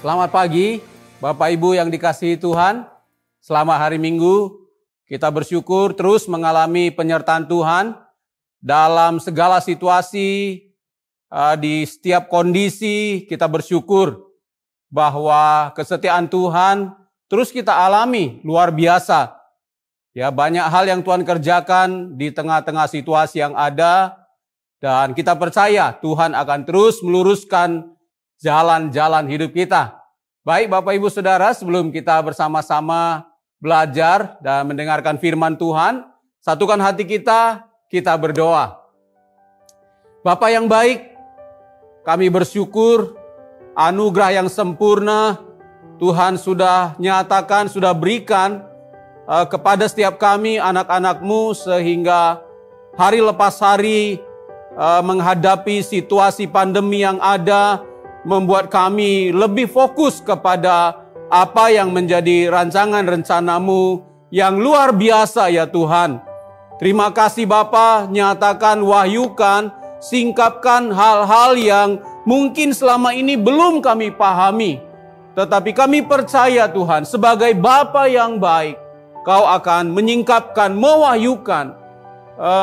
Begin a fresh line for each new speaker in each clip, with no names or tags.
Selamat pagi, Bapak Ibu yang dikasihi Tuhan. Selama hari Minggu, kita bersyukur terus mengalami penyertaan Tuhan dalam segala situasi, di setiap kondisi. Kita bersyukur bahwa kesetiaan Tuhan terus kita alami luar biasa. Ya, banyak hal yang Tuhan kerjakan di tengah-tengah situasi yang ada, dan kita percaya Tuhan akan terus meluruskan jalan-jalan hidup kita. Baik Bapak Ibu Saudara, sebelum kita bersama-sama belajar dan mendengarkan firman Tuhan, satukan hati kita berdoa. Bapa yang baik, kami bersyukur anugerah yang sempurna Tuhan sudah nyatakan, sudah berikan kepada setiap kami anak-anak-Mu, sehingga hari lepas hari menghadapi situasi pandemi yang ada, membuat kami lebih fokus kepada apa yang menjadi rancangan rencana-Mu yang luar biasa ya Tuhan. Terima kasih Bapa, nyatakan, wahyukan, singkapkan hal-hal yang mungkin selama ini belum kami pahami. Tetapi kami percaya Tuhan, sebagai Bapa yang baik, Kau akan menyingkapkan, mewahyukan,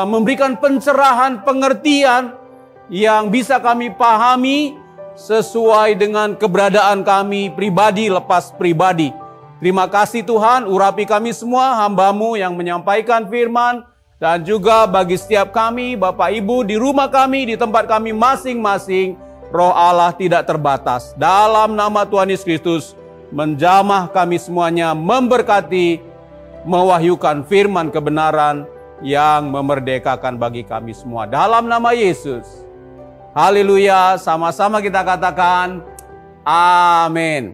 memberikan pencerahan, pengertian yang bisa kami pahami sesuai dengan keberadaan kami pribadi lepas pribadi. Terima kasih Tuhan, urapi kami semua hamba-Mu yang menyampaikan firman, dan juga bagi setiap kami, Bapak Ibu di rumah kami, di tempat kami masing-masing, Roh Allah tidak terbatas. Dalam nama Tuhan Yesus Kristus, menjamah kami semuanya, memberkati, mewahyukan firman kebenaran yang memerdekakan bagi kami semua. Dalam nama Yesus. Haleluya, sama-sama kita katakan amin.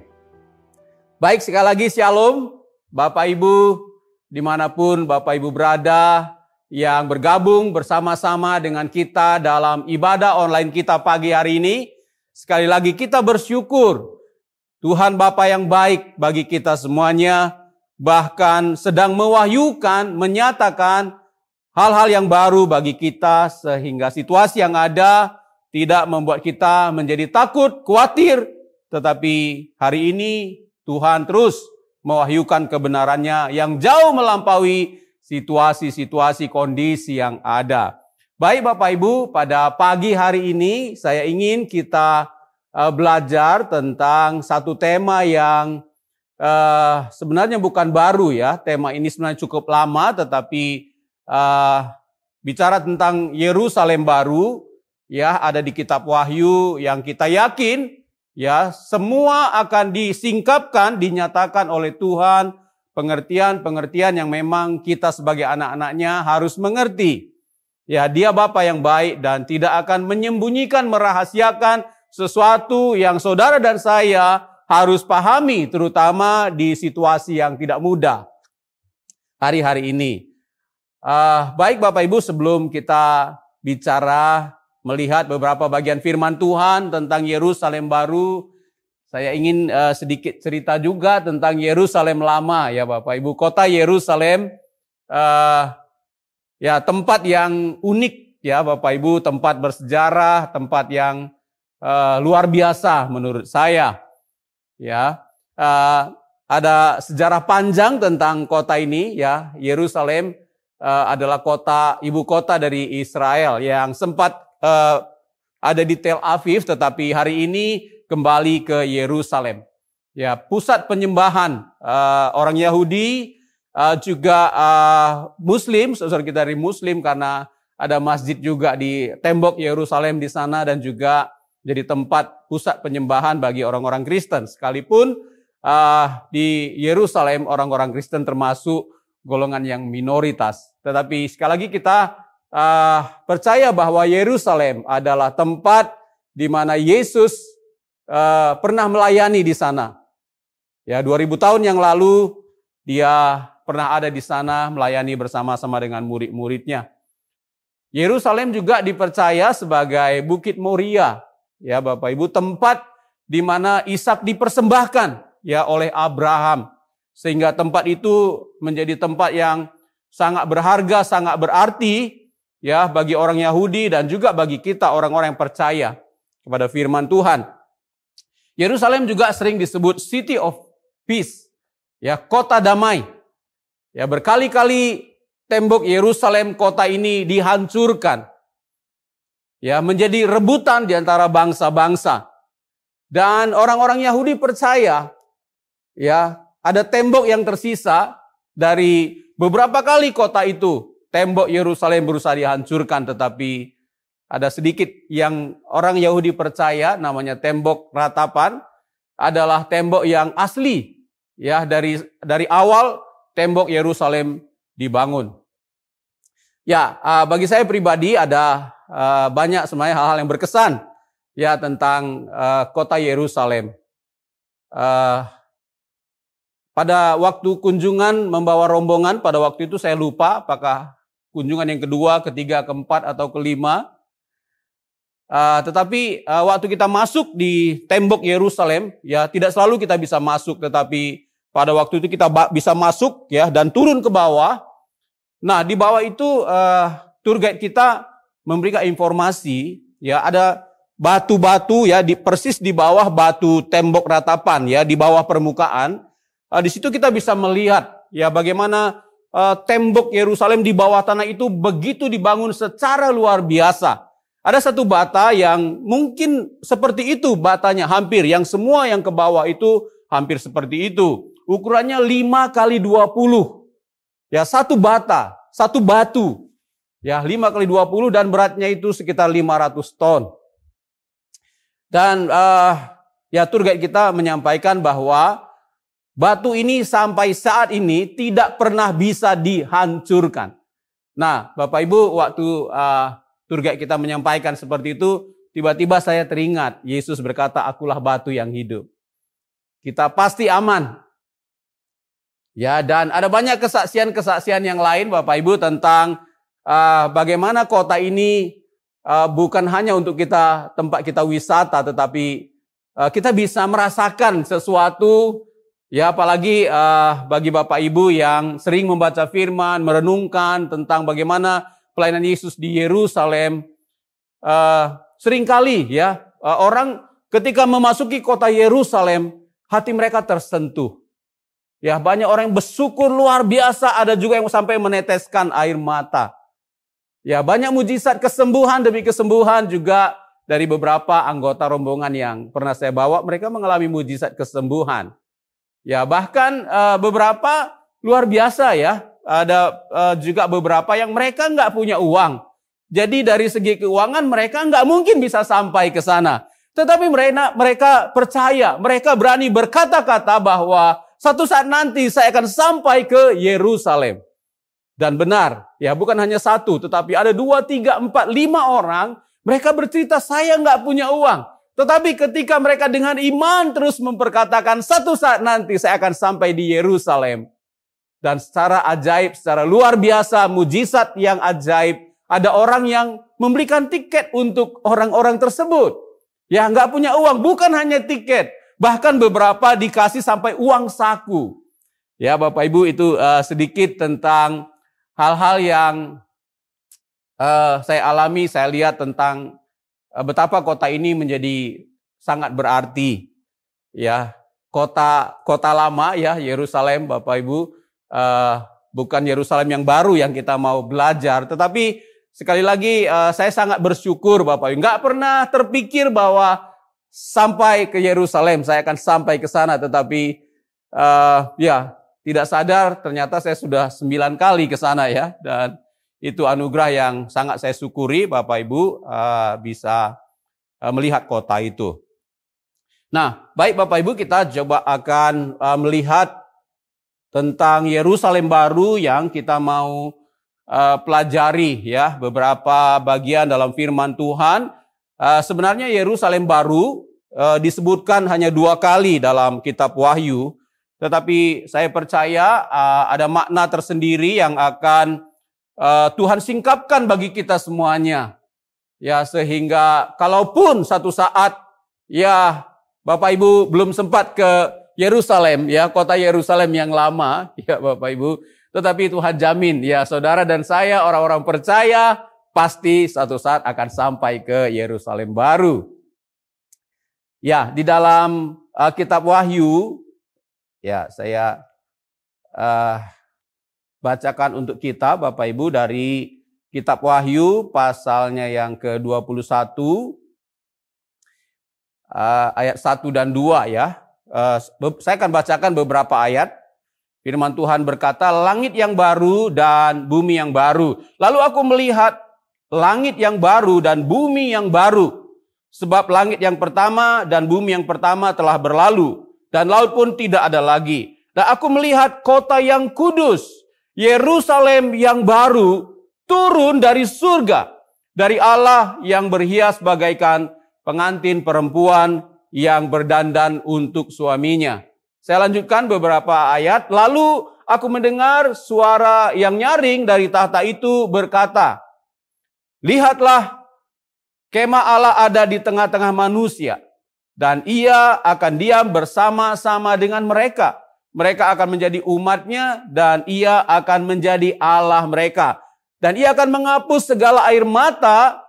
Baik, sekali lagi shalom Bapak Ibu dimanapun Bapak Ibu berada yang bergabung bersama-sama dengan kita dalam ibadah online kita pagi hari ini. Sekali lagi kita bersyukur Tuhan Bapa yang baik bagi kita semuanya, bahkan sedang mewahyukan, menyatakan hal-hal yang baru bagi kita, sehingga situasi yang ada tidak membuat kita menjadi takut, khawatir. Tetapi hari ini Tuhan terus mewahyukan kebenarannya yang jauh melampaui situasi-situasi kondisi yang ada. Baik Bapak Ibu, pada pagi hari ini saya ingin kita belajar tentang satu tema yang sebenarnya bukan baru ya. Tema ini sebenarnya cukup lama, tetapi bicara tentang Yerusalem baru, ya, ada di kitab Wahyu yang kita yakin ya semua akan disingkapkan, dinyatakan oleh Tuhan, pengertian-pengertian yang memang kita sebagai anak-anaknya harus mengerti. Ya, Dia Bapa yang baik dan tidak akan menyembunyikan, merahasiakan sesuatu yang saudara dan saya harus pahami, terutama di situasi yang tidak mudah hari-hari ini. Baik Bapak Ibu, sebelum kita bicara melihat beberapa bagian firman Tuhan tentang Yerusalem baru, saya ingin sedikit cerita juga tentang Yerusalem lama ya Bapak Ibu. Kota Yerusalem, ya tempat yang unik ya Bapak Ibu, tempat bersejarah, tempat yang luar biasa menurut saya. Ya, ada sejarah panjang tentang kota ini ya. Yerusalem adalah ibu kota dari Israel yang sempat ada di Tel Aviv, tetapi hari ini kembali ke Yerusalem. Ya, pusat penyembahan orang Yahudi, juga Muslim, saudara kita dari Muslim, karena ada masjid juga di tembok Yerusalem di sana, dan juga jadi tempat pusat penyembahan bagi orang-orang Kristen. Sekalipun di Yerusalem orang-orang Kristen termasuk golongan yang minoritas, tetapi sekali lagi kita percaya bahwa Yerusalem adalah tempat di mana Yesus pernah melayani di sana. Ya, 2000 tahun yang lalu Dia pernah ada di sana melayani bersama-sama dengan murid-muridnya. Yerusalem juga dipercaya sebagai Bukit Moria, ya Bapak Ibu, tempat di mana Ishak dipersembahkan ya oleh Abraham, sehingga tempat itu menjadi tempat yang sangat berharga, sangat berarti ya bagi orang Yahudi dan juga bagi kita orang-orang yang percaya kepada firman Tuhan. Yerusalem juga sering disebut City of Peace, ya, kota damai. Ya, berkali-kali tembok Yerusalem, kota ini dihancurkan. Ya, menjadi rebutan di antara bangsa-bangsa. Dan orang-orang Yahudi percaya, ya, ada tembok yang tersisa dari beberapa kali kota itu. Tembok Yerusalem berusaha dihancurkan, tetapi ada sedikit yang orang Yahudi percaya, namanya tembok ratapan, adalah tembok yang asli. Ya, dari awal tembok Yerusalem dibangun. Ya, bagi saya pribadi ada banyak sebenarnya hal-hal yang berkesan ya tentang kota Yerusalem. Pada waktu kunjungan membawa rombongan, pada waktu itu saya lupa apakah kunjungan yang kedua, ketiga, keempat, atau kelima. Tetapi waktu kita masuk di tembok Yerusalem, ya tidak selalu kita bisa masuk, tetapi pada waktu itu kita bisa masuk ya dan turun ke bawah. Nah, di bawah itu tour guide kita memberikan informasi, ya ada batu-batu ya persis di bawah batu tembok ratapan ya di bawah permukaan. Di situ kita bisa melihat ya bagaimana tembok Yerusalem di bawah tanah itu begitu dibangun secara luar biasa. Ada satu bata yang mungkin seperti itu batanya, hampir. Yang semua yang ke bawah itu hampir seperti itu. Ukurannya 5 kali 20. Ya, satu bata, satu batu. Ya, 5 kali 20 dan beratnya itu sekitar 500 ton. Dan ya tour guide kita menyampaikan bahwa batu ini sampai saat ini tidak pernah bisa dihancurkan. Nah, Bapak Ibu, waktu tour guide kita menyampaikan seperti itu, tiba-tiba saya teringat, Yesus berkata, akulah batu yang hidup. Kita pasti aman. Ya, dan ada banyak kesaksian-kesaksian yang lain, Bapak Ibu, tentang bagaimana kota ini bukan hanya untuk tempat kita wisata, tetapi kita bisa merasakan sesuatu, ya apalagi bagi Bapak Ibu yang sering membaca firman, merenungkan tentang bagaimana pelayanan Yesus di Yerusalem, seringkali ya orang ketika memasuki kota Yerusalem, hati mereka tersentuh. Ya, banyak orang yang bersyukur luar biasa, ada juga yang sampai meneteskan air mata. Ya, banyak mujizat kesembuhan demi kesembuhan juga dari beberapa anggota rombongan yang pernah saya bawa, mereka mengalami mujizat kesembuhan. Ya, bahkan beberapa luar biasa ya. Ada juga beberapa yang mereka nggak punya uang. Jadi dari segi keuangan mereka nggak mungkin bisa sampai ke sana. Tetapi mereka percaya, mereka berani berkata-kata bahwa satu saat nanti saya akan sampai ke Yerusalem. Dan benar, ya bukan hanya satu, tetapi ada 2, 3, 4, 5 orang, mereka bercerita saya nggak punya uang. Tetapi ketika mereka dengan iman terus memperkatakan satu saat nanti saya akan sampai di Yerusalem. Dan secara ajaib, secara luar biasa, mujizat yang ajaib, ada orang yang memberikan tiket untuk orang-orang tersebut. Ya, nggak punya uang, bukan hanya tiket. Bahkan beberapa dikasih sampai uang saku. Ya, Bapak Ibu, itu sedikit tentang hal-hal yang saya alami, saya lihat tentang betapa kota ini menjadi sangat berarti. Ya, kota lama ya, Yerusalem, Bapak Ibu. Bukan Yerusalem yang baru yang kita mau belajar, tetapi sekali lagi saya sangat bersyukur Bapak Ibu. Nggak pernah terpikir bahwa sampai ke Yerusalem saya akan sampai ke sana, tetapi ya tidak sadar ternyata saya sudah 9 kali ke sana ya, dan itu anugerah yang sangat saya syukuri Bapak Ibu bisa melihat kota itu. Nah, baik Bapak Ibu, kita coba akan melihat tentang Yerusalem baru yang kita mau pelajari ya, beberapa bagian dalam firman Tuhan. Sebenarnya Yerusalem baru disebutkan hanya 2 kali dalam kitab Wahyu, tetapi saya percaya ada makna tersendiri yang akan Tuhan singkapkan bagi kita semuanya. Ya, sehingga kalaupun satu saat ya Bapak Ibu belum sempat ke Yerusalem, ya kota Yerusalem yang lama, ya Bapak Ibu. Tetapi Tuhan jamin, ya saudara dan saya orang-orang percaya pasti satu saat akan sampai ke Yerusalem baru. Ya, di dalam kitab Wahyu, ya saya bacakan untuk kita Bapak Ibu dari kitab Wahyu pasalnya yang ke-21 ayat 1 dan 2 ya. Saya akan bacakan beberapa ayat. Firman Tuhan berkata, langit yang baru dan bumi yang baru. Lalu aku melihat langit yang baru dan bumi yang baru. Sebab langit yang pertama dan bumi yang pertama telah berlalu. Dan laut pun tidak ada lagi. Dan aku melihat kota yang kudus, Yerusalem yang baru, turun dari surga. Dari Allah yang berhias bagaikan pengantin perempuan yang berdandan untuk suaminya. Saya lanjutkan beberapa ayat. Lalu aku mendengar suara yang nyaring dari tahta itu berkata, lihatlah, kemah Allah ada di tengah-tengah manusia. Dan ia akan diam bersama-sama dengan mereka. Mereka akan menjadi umatnya dan ia akan menjadi Allah mereka. Dan ia akan menghapus segala air mata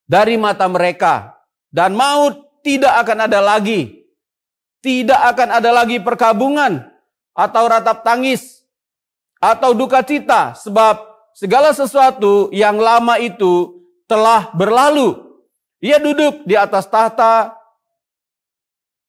dari mata mereka. Dan maut tidak akan ada lagi. Tidak akan ada lagi perkabungan atau ratap tangis atau duka cita. Sebab segala sesuatu yang lama itu telah berlalu. Ia duduk di atas tahta.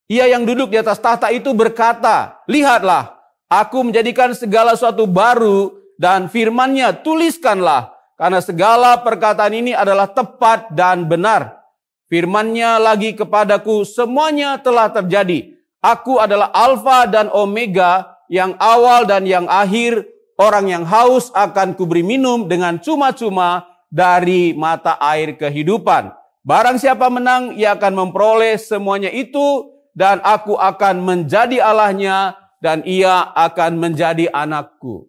Ia yang duduk di atas tahta itu berkata, lihatlah, aku menjadikan segala sesuatu baru dan firman-Nya tuliskanlah. Karena segala perkataan ini adalah tepat dan benar. Firman-Nya lagi kepadaku, semuanya telah terjadi. Aku adalah Alfa dan Omega, yang awal dan yang akhir. Orang yang haus akan kuberi minum dengan cuma-cuma dari mata air kehidupan. Barang siapa menang, ia akan memperoleh semuanya itu, dan aku akan menjadi Allahnya, dan ia akan menjadi anakku.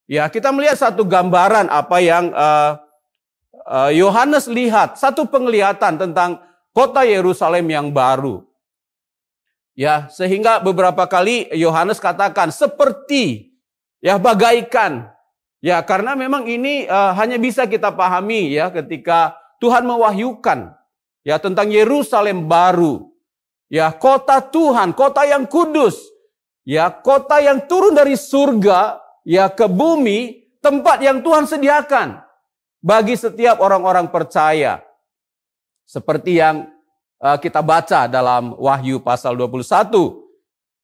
Ya, kita melihat satu gambaran apa yang Yohanes lihat, satu penglihatan tentang kota Yerusalem yang baru. Ya, sehingga beberapa kali Yohanes katakan seperti, ya bagaikan. Ya, karena memang ini hanya bisa kita pahami ya ketika Tuhan mewahyukan ya tentang Yerusalem baru. Ya, kota Tuhan, kota yang kudus. Ya, kota yang turun dari surga ya ke bumi, tempat yang Tuhan sediakan bagi setiap orang-orang percaya. Seperti yang kita baca dalam Wahyu pasal 21.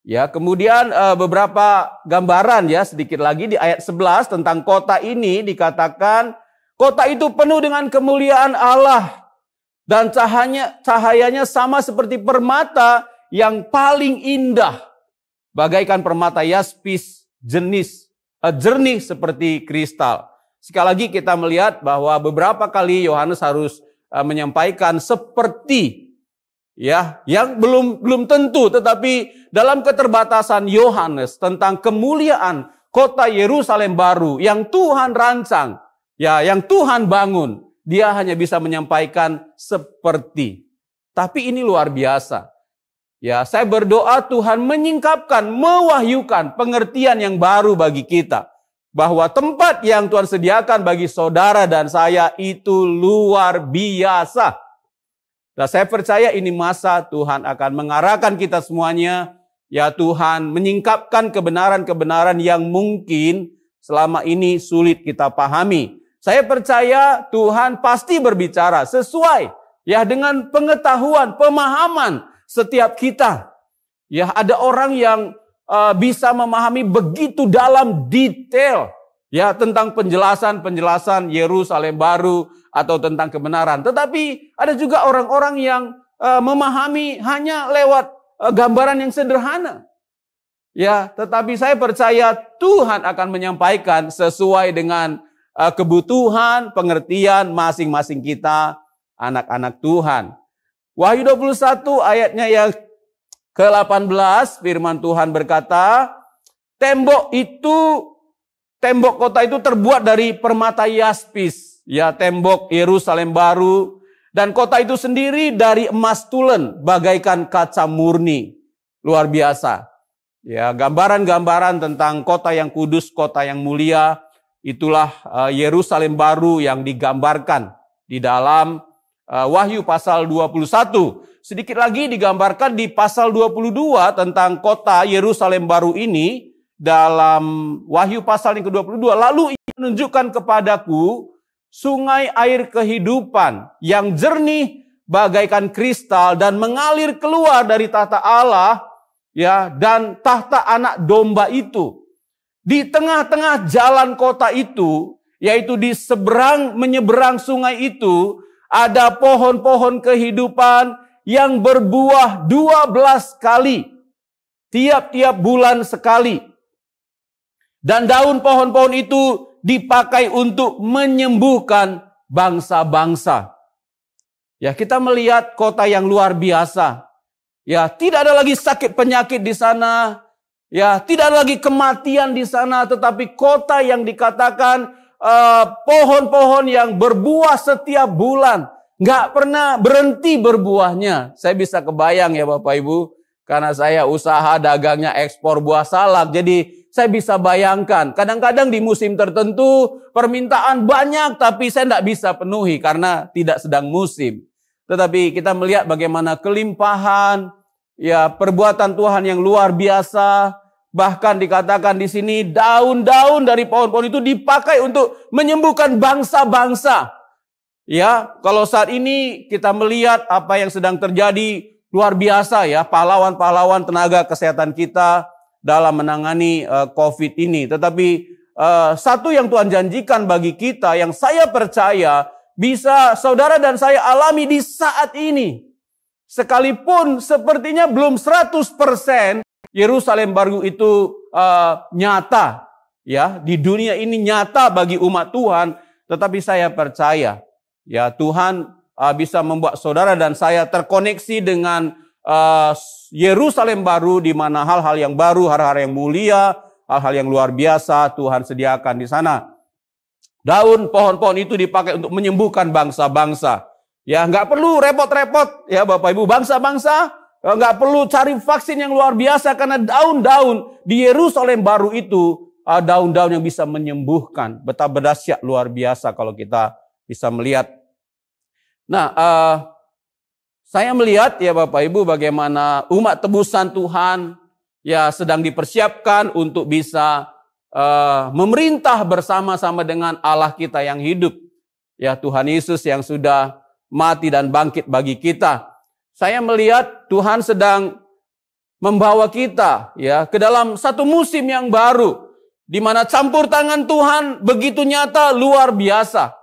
Ya, kemudian beberapa gambaran ya sedikit lagi di ayat 11 tentang kota ini dikatakan kota itu penuh dengan kemuliaan Allah dan cahayanya sama seperti permata yang paling indah bagaikan permata yaspis jernih seperti kristal. Sekali lagi kita melihat bahwa beberapa kali Yohanes harus menyampaikan seperti ya, yang belum tentu, tetapi dalam keterbatasan Yohanes tentang kemuliaan kota Yerusalem baru yang Tuhan rancang, ya, yang Tuhan bangun, dia hanya bisa menyampaikan seperti. Tapi ini luar biasa. Ya, saya berdoa Tuhan menyingkapkan, mewahyukan pengertian yang baru bagi kita, bahwa tempat yang Tuhan sediakan bagi saudara dan saya itu luar biasa. Dan saya percaya ini masa Tuhan akan mengarahkan kita semuanya. Ya, Tuhan menyingkapkan kebenaran-kebenaran yang mungkin selama ini sulit kita pahami. Saya percaya Tuhan pasti berbicara sesuai ya dengan pengetahuan, pemahaman setiap kita. Ya, ada orang yang bisa memahami begitu dalam detail ya tentang penjelasan Yerusalem baru atau tentang kebenaran. Tetapi ada juga orang-orang yang memahami hanya lewat gambaran yang sederhana. Ya, tetapi saya percaya Tuhan akan menyampaikan sesuai dengan kebutuhan, pengertian masing-masing kita, anak-anak Tuhan. Wahyu 21 ayatnya yang ke-18, firman Tuhan berkata, tembok kota itu terbuat dari permata yaspis. Ya, tembok Yerusalem baru. Dan kota itu sendiri dari emas tulen, bagaikan kaca murni. Luar biasa. Ya, gambaran-gambaran tentang kota yang kudus, kota yang mulia. Itulah Yerusalem baru yang digambarkan di dalam Wahyu pasal 21. sedikit lagi digambarkan di pasal 22 tentang kota Yerusalem baru ini dalam Wahyu pasal yang ke-22. Lalu ia menunjukkan kepadaku sungai air kehidupan yang jernih bagaikan kristal dan mengalir keluar dari tahta Allah ya dan tahta anak domba itu. Di tengah-tengah jalan kota itu, yaitu di menyeberang sungai itu, ada pohon-pohon kehidupan yang berbuah 12 kali. Tiap-tiap bulan sekali. Dan daun pohon-pohon itu dipakai untuk menyembuhkan bangsa-bangsa. Ya, kita melihat kota yang luar biasa. Ya, tidak ada lagi sakit penyakit di sana. Ya, tidak ada lagi kematian di sana, tetapi kota yang dikatakan pohon-pohon yang berbuah setiap bulan, nggak pernah berhenti berbuahnya. Saya bisa kebayang ya Bapak Ibu, karena saya usaha dagangnya ekspor buah salak, jadi saya bisa bayangkan. Kadang-kadang di musim tertentu permintaan banyak, tapi saya nggak bisa penuhi karena tidak sedang musim. Tetapi kita melihat bagaimana kelimpahan, ya perbuatan Tuhan yang luar biasa. Bahkan dikatakan di sini daun-daun dari pohon-pohon itu dipakai untuk menyembuhkan bangsa-bangsa. Ya, kalau saat ini kita melihat apa yang sedang terjadi luar biasa ya, pahlawan-pahlawan tenaga kesehatan kita dalam menangani COVID ini. Tetapi satu yang Tuhan janjikan bagi kita yang saya percaya bisa saudara dan saya alami di saat ini. Sekalipun sepertinya belum 100% Yerusalem baru itu nyata ya di dunia ini nyata bagi umat Tuhan, tetapi saya percaya ya Tuhan bisa membuat saudara dan saya terkoneksi dengan Yerusalem baru di mana hal-hal yang baru, hal-hal yang mulia, hal-hal yang luar biasa Tuhan sediakan di sana. Daun pohon-pohon itu dipakai untuk menyembuhkan bangsa-bangsa. Ya, nggak perlu repot-repot ya Bapak Ibu, bangsa-bangsa nggak perlu cari vaksin yang luar biasa karena daun-daun di Yerusalem baru itu daun-daun yang bisa menyembuhkan. Betapa dahsyat luar biasa kalau kita bisa melihat. Nah, saya melihat ya Bapak Ibu bagaimana umat tebusan Tuhan ya sedang dipersiapkan untuk bisa memerintah bersama-sama dengan Allah kita yang hidup. Ya Tuhan Yesus yang sudah mati dan bangkit bagi kita. Saya melihat Tuhan sedang membawa kita ya ke dalam satu musim yang baru di mana campur tangan Tuhan begitu nyata luar biasa.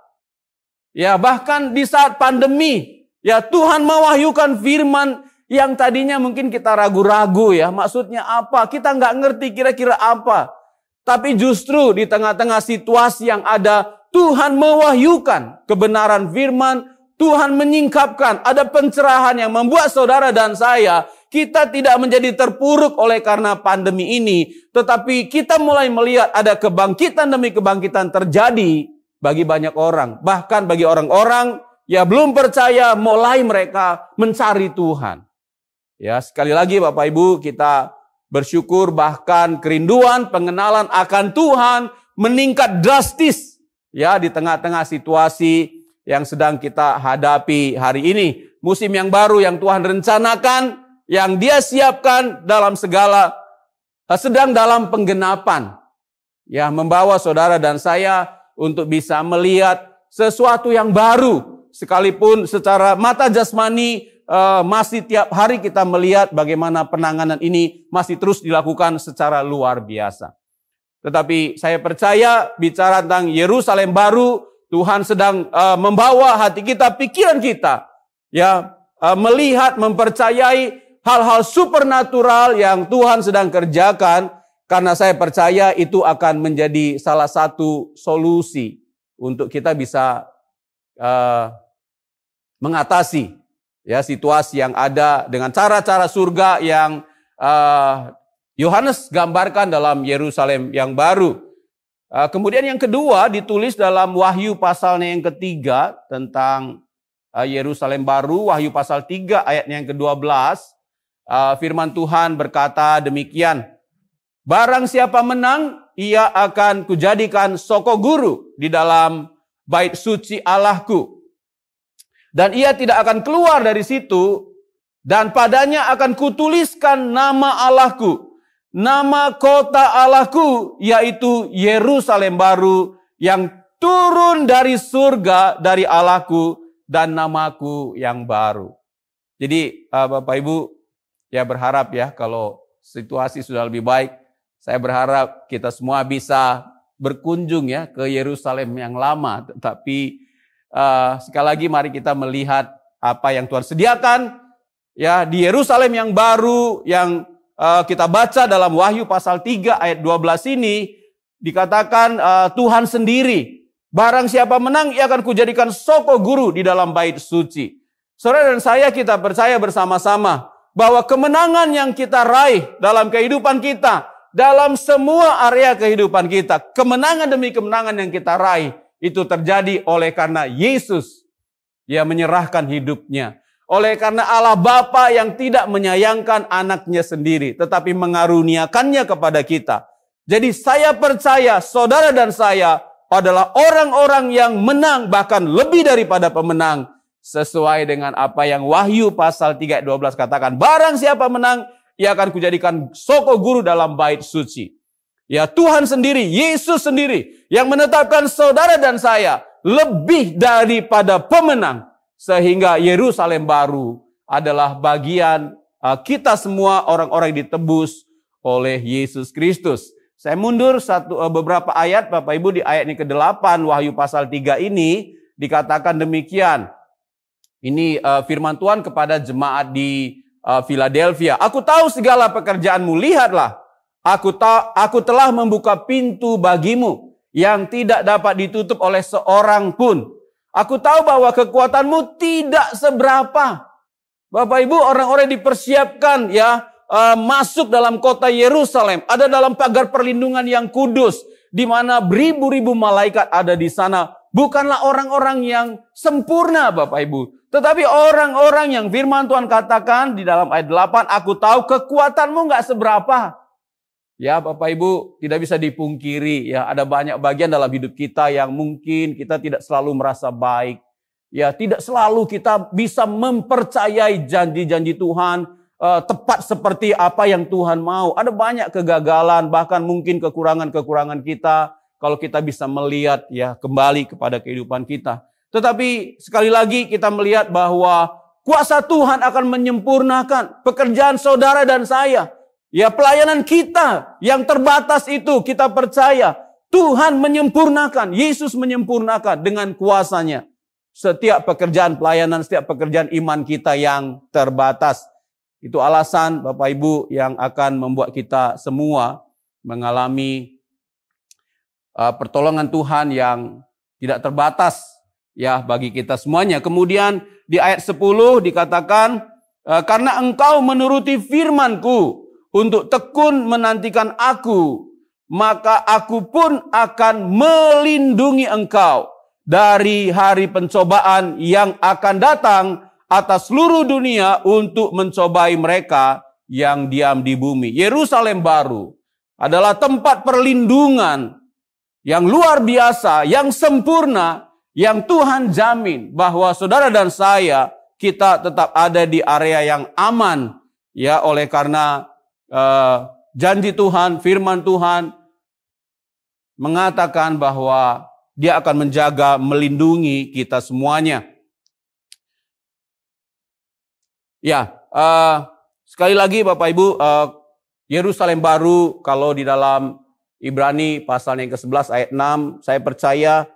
Ya bahkan di saat pandemi ya Tuhan mewahyukan firman yang tadinya mungkin kita ragu-ragu ya maksudnya apa, kita nggak ngerti kira-kira apa. Tapi justru di tengah-tengah situasi yang ada Tuhan mewahyukan kebenaran firman. Tuhan menyingkapkan, ada pencerahan yang membuat saudara dan saya, kita tidak menjadi terpuruk oleh karena pandemi ini. Tetapi kita mulai melihat ada kebangkitan demi kebangkitan terjadi bagi banyak orang. Bahkan bagi orang-orang yang belum percaya, mulai mereka mencari Tuhan. Ya, sekali lagi Bapak Ibu, kita bersyukur bahkan kerinduan pengenalan akan Tuhan meningkat drastis. Ya, di tengah-tengah situasi yang sedang kita hadapi hari ini. Musim yang baru yang Tuhan rencanakan, yang Dia siapkan dalam sedang dalam penggenapan. Ya, membawa saudara dan saya untuk bisa melihat sesuatu yang baru. Sekalipun secara mata jasmani masih tiap hari kita melihat bagaimana penanganan ini masih terus dilakukan secara luar biasa. Tetapi saya percaya bicara tentang Yerusalem baru, Tuhan sedang membawa hati kita, pikiran kita, ya melihat, mempercayai hal-hal supernatural yang Tuhan sedang kerjakan, karena saya percaya itu akan menjadi salah satu solusi untuk kita bisa mengatasi ya situasi yang ada dengan cara-cara surga yang Yohanes gambarkan dalam Yerusalem yang baru. Kemudian yang kedua ditulis dalam Wahyu pasalnya yang ketiga tentang Yerusalem baru, Wahyu pasal 3 ayat yang ke-12. Firman Tuhan berkata demikian, barang siapa menang, ia akan kujadikan soko guru di dalam bait suci Allahku. Dan ia tidak akan keluar dari situ Dan padanya akan kutuliskan nama Allahku, nama kota Allahku, yaitu Yerusalem baru yang turun dari surga dari Allahku, dan namaku yang baru. Jadi Bapak Ibu, ya berharap ya kalau situasi sudah lebih baik, saya berharap kita semua bisa berkunjung ya ke Yerusalem yang lama. Tetapi sekali lagi mari kita melihat apa yang Tuhan sediakan ya di Yerusalem yang baru, yang kita baca dalam Wahyu pasal 3 ayat 12 ini. Dikatakan Tuhan sendiri, barang siapa menang ia akan kujadikan soko guru di dalam bait suci. Saudara dan saya, kita percaya bersama-sama bahwa kemenangan yang kita raih dalam kehidupan kita, dalam semua area kehidupan kita, kemenangan demi kemenangan yang kita raih, itu terjadi oleh karena Yesus. Dia menyerahkan hidupnya. Oleh karena Allah Bapa yang tidak menyayangkan anaknya sendiri, tetapi mengaruniakannya kepada kita. Jadi saya percaya saudara dan saya adalah orang-orang yang menang, bahkan lebih daripada pemenang. Sesuai dengan apa yang Wahyu pasal 3 ayat 12 katakan. Barang siapa menang, ia akan kujadikan soko guru dalam bait suci. Ya Tuhan sendiri, Yesus sendiri yang menetapkan saudara dan saya lebih daripada pemenang. Sehingga Yerusalem baru adalah bagian kita semua orang-orang yang ditebus oleh Yesus Kristus. Saya mundur beberapa ayat, Bapak Ibu, di ayat yang ke-8 Wahyu pasal 3 ini dikatakan demikian. Ini firman Tuhan kepada jemaat di Philadelphia. Aku tahu segala pekerjaanmu, lihatlah. Aku telah membuka pintu bagimu yang tidak dapat ditutup oleh seorang pun. Aku tahu bahwa kekuatanmu tidak seberapa. Bapak Ibu, orang-orang dipersiapkan ya masuk dalam kota Yerusalem, ada dalam pagar perlindungan yang kudus, di mana beribu-ribu malaikat ada di sana. Bukanlah orang-orang yang sempurna, Bapak Ibu, tetapi orang-orang yang firman Tuhan katakan di dalam ayat 8, aku tahu kekuatanmu nggak seberapa. Ya Bapak Ibu, tidak bisa dipungkiri ya, ada banyak bagian dalam hidup kita yang mungkin kita tidak selalu merasa baik. Ya, tidak selalu kita bisa mempercayai janji-janji Tuhan tepat seperti apa yang Tuhan mau. Ada banyak kegagalan, bahkan mungkin kekurangan-kekurangan kita kalau kita bisa melihat ya kembali kepada kehidupan kita. Tetapi sekali lagi kita melihat bahwa kuasa Tuhan akan menyempurnakan pekerjaan saudara dan saya. Ya, pelayanan kita yang terbatas itu kita percaya Tuhan menyempurnakan, Yesus menyempurnakan dengan kuasanya setiap pekerjaan pelayanan, setiap pekerjaan iman kita yang terbatas. Itu alasan Bapak Ibu yang akan membuat kita semua mengalami pertolongan Tuhan yang tidak terbatas ya bagi kita semuanya. Kemudian di ayat 10 dikatakan, karena engkau menuruti firman-Ku untuk tekun menantikan aku, maka aku pun akan melindungi engkau dari hari pencobaan yang akan datang atas seluruh dunia untuk mencobai mereka yang diam di bumi. Yerusalem baru adalah tempat perlindungan yang luar biasa, yang sempurna, yang Tuhan jamin bahwa saudara dan saya, kita tetap ada di area yang aman. Ya, oleh karena janji Tuhan, firman Tuhan mengatakan bahwa Dia akan menjaga, melindungi kita semuanya. Ya, sekali lagi Bapak Ibu, Yerusalem baru kalau di dalam Ibrani pasal yang ke-11 ayat 6, saya percaya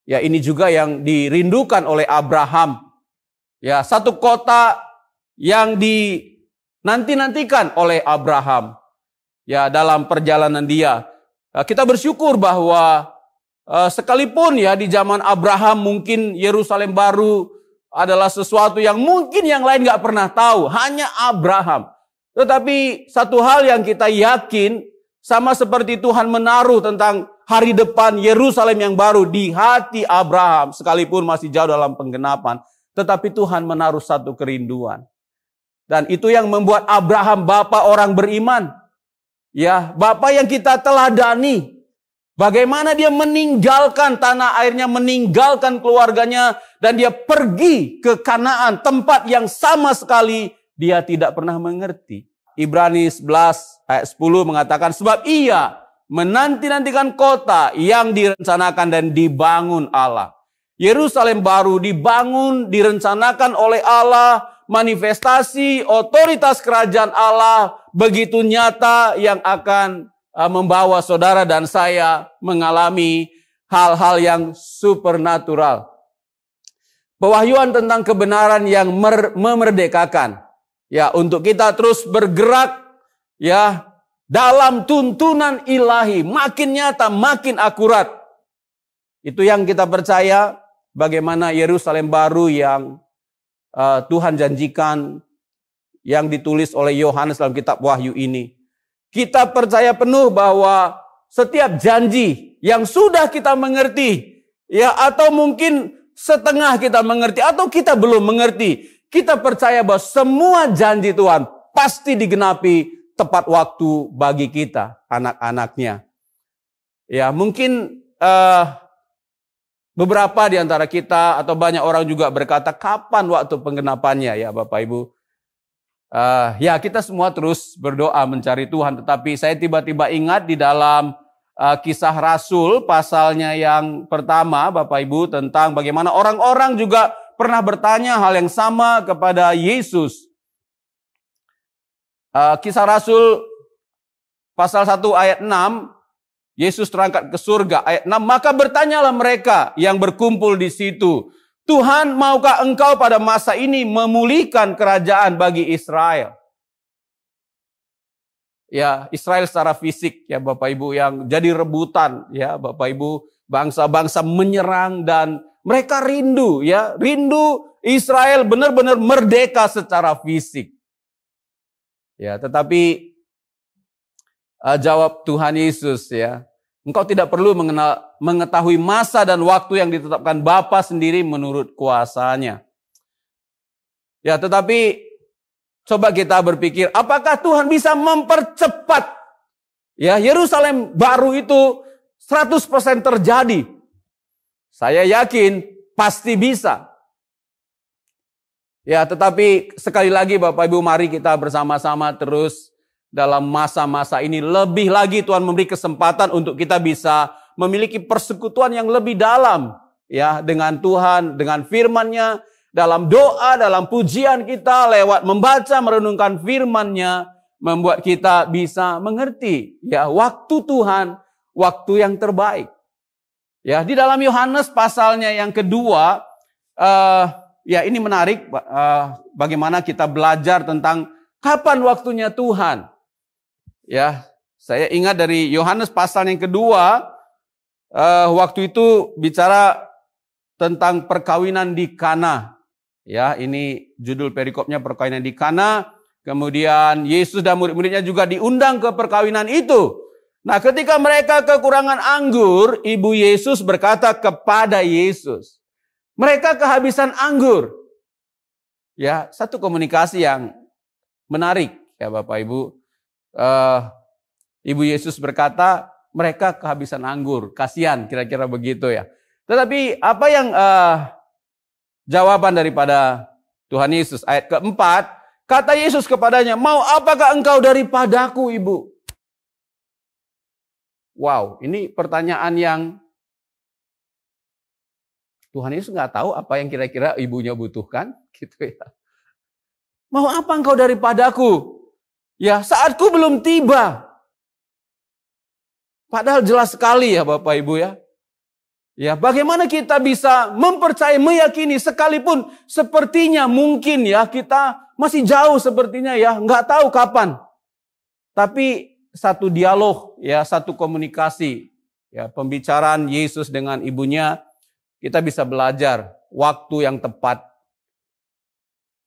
ya ini juga yang dirindukan oleh Abraham. Ya, satu kota yang dinanti-nantikan oleh Abraham. Ya, dalam perjalanan dia. Kita bersyukur bahwa sekalipun ya di zaman Abraham mungkin Yerusalem baru adalah sesuatu yang mungkin yang lain gak pernah tahu. Hanya Abraham. Tetapi satu hal yang kita yakin, sama seperti Tuhan menaruh tentang hari depan Yerusalem yang baru di hati Abraham, sekalipun masih jauh dalam penggenapan, tetapi Tuhan menaruh satu kerinduan. Dan itu yang membuat Abraham bapa orang beriman. Ya, bapa yang kita teladani. Bagaimana dia meninggalkan tanah airnya, meninggalkan keluarganya, dan dia pergi ke Kanaan, tempat yang sama sekali dia tidak pernah mengerti. Ibrani 11 ayat 10 mengatakan, sebab ia menanti-nantikan kota yang direncanakan dan dibangun Allah. Yerusalem baru dibangun, direncanakan oleh Allah, manifestasi otoritas kerajaan Allah begitu nyata yang akan membawa saudara dan saya mengalami hal-hal yang supernatural. Pewahyuan tentang kebenaran yang memerdekakan. Ya, untuk kita terus bergerak ya dalam tuntunan ilahi, makin nyata, makin akurat. Itu yang kita percaya, bagaimana Yerusalem baru yang Tuhan janjikan, yang ditulis oleh Yohanes dalam kitab Wahyu ini. Kita percaya penuh bahwa setiap janji yang sudah kita mengerti, ya, atau mungkin setengah kita mengerti, atau kita belum mengerti, kita percaya bahwa semua janji Tuhan pasti digenapi tepat waktu bagi kita, anak-anaknya. Ya, mungkin beberapa di antara kita atau banyak orang juga berkata, kapan waktu penggenapannya ya Bapak Ibu? Ya, kita semua terus berdoa mencari Tuhan, tetapi saya tiba-tiba ingat di dalam Kisah Rasul pasalnya yang pertama Bapak Ibu, tentang bagaimana orang-orang juga pernah bertanya hal yang sama kepada Yesus. Kisah Rasul pasal 1 ayat 6, Yesus terangkat ke surga. Ayat 6, maka bertanyalah mereka yang berkumpul di situ, Tuhan, maukah engkau pada masa ini memulihkan kerajaan bagi Israel? Ya, Israel secara fisik ya Bapak Ibu, yang jadi rebutan ya Bapak Ibu, bangsa-bangsa menyerang dan mereka rindu ya, rindu Israel benar-benar merdeka secara fisik. Ya, tetapi jawab Tuhan Yesus ya, engkau tidak perlu mengetahui masa dan waktu yang ditetapkan Bapa sendiri menurut kuasanya. Ya, tetapi coba kita berpikir, apakah Tuhan bisa mempercepat ya Yerusalem baru itu 100% terjadi? Saya yakin pasti bisa. Ya, tetapi sekali lagi Bapak Ibu, mari kita bersama-sama terus dalam masa-masa ini lebih lagi Tuhan memberi kesempatan untuk kita bisa memiliki persekutuan yang lebih dalam ya dengan Tuhan, dengan firman-Nya, dalam doa, dalam pujian kita, lewat membaca, merenungkan firman-Nya, membuat kita bisa mengerti ya waktu Tuhan, waktu yang terbaik. Ya, di dalam Yohanes pasalnya yang kedua, ya ini menarik bagaimana kita belajar tentang kapan waktunya Tuhan. Ya, saya ingat dari Yohanes pasal yang kedua, waktu itu bicara tentang perkawinan di Kana. Ya, ini judul perikopnya, perkawinan di Kana. Kemudian Yesus dan murid-muridnya juga diundang ke perkawinan itu. Nah, ketika mereka kekurangan anggur, ibu Yesus berkata kepada Yesus, mereka kehabisan anggur. Ya, satu komunikasi yang menarik ya Bapak Ibu. Ibu Yesus berkata, mereka kehabisan anggur. Kasihan, kira-kira begitu ya. Tetapi apa yang jawaban daripada Tuhan Yesus? Ayat keempat, kata Yesus kepadanya, mau apakah engkau daripadaku, ibu? Wow, ini pertanyaan yang Tuhan Yesus nggak tahu apa yang kira-kira ibunya butuhkan, gitu ya. Mau apa engkau daripadaku? Ya, saatku belum tiba. Padahal jelas sekali ya Bapak Ibu ya. Ya, bagaimana kita bisa mempercayai, meyakini sekalipun sepertinya mungkin ya kita masih jauh sepertinya ya, nggak tahu kapan. Tapi satu dialog ya, satu komunikasi ya, pembicaraan Yesus dengan ibunya, kita bisa belajar waktu yang tepat.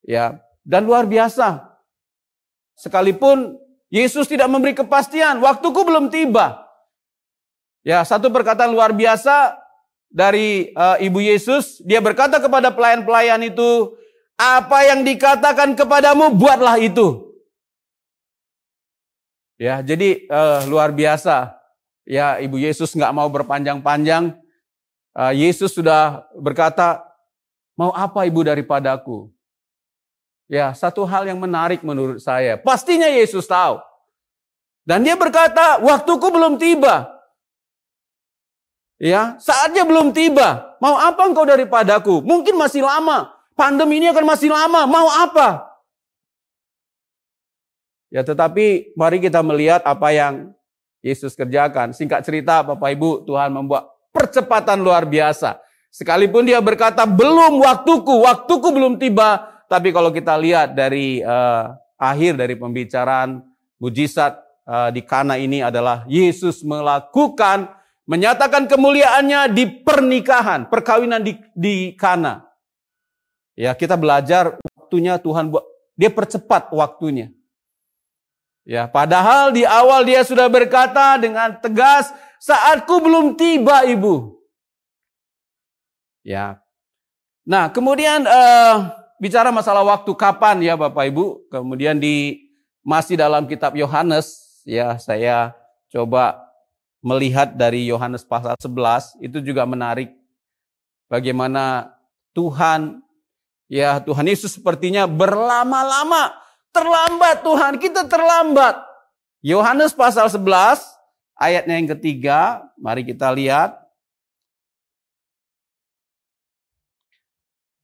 Ya, dan luar biasa. Sekalipun Yesus tidak memberi kepastian, waktuku belum tiba. Ya, satu perkataan luar biasa dari Ibu Yesus. Dia berkata kepada pelayan-pelayan itu, apa yang dikatakan kepadamu, buatlah itu. Ya, jadi luar biasa. Ya, Ibu Yesus nggak mau berpanjang-panjang. Yesus sudah berkata, mau apa Ibu daripadaku? Ya, satu hal yang menarik menurut saya. Pastinya Yesus tahu. Dan dia berkata, waktuku belum tiba. Ya, saatnya belum tiba. Mau apa engkau daripadaku? Mungkin masih lama. Pandemi ini akan masih lama. Mau apa? Ya, tetapi mari kita melihat apa yang Yesus kerjakan. Singkat cerita, Bapak Ibu, Tuhan membuat percepatan luar biasa. Sekalipun dia berkata, belum waktuku belum tiba. Tapi kalau kita lihat dari akhir dari pembicaraan mujizat di Kana ini adalah Yesus menyatakan kemuliaannya di pernikahan, perkawinan di Kana. Ya, kita belajar waktunya Tuhan buat, dia percepat waktunya. Ya, padahal di awal dia sudah berkata dengan tegas, saatku belum tiba, Ibu. Ya. Nah, kemudian bicara masalah waktu kapan ya Bapak Ibu, kemudian masih dalam kitab Yohanes, ya saya coba melihat dari Yohanes pasal 11, itu juga menarik. Bagaimana Tuhan Yesus sepertinya berlama-lama, terlambat Tuhan, kita terlambat. Yohanes pasal 11, ayatnya yang ketiga, mari kita lihat.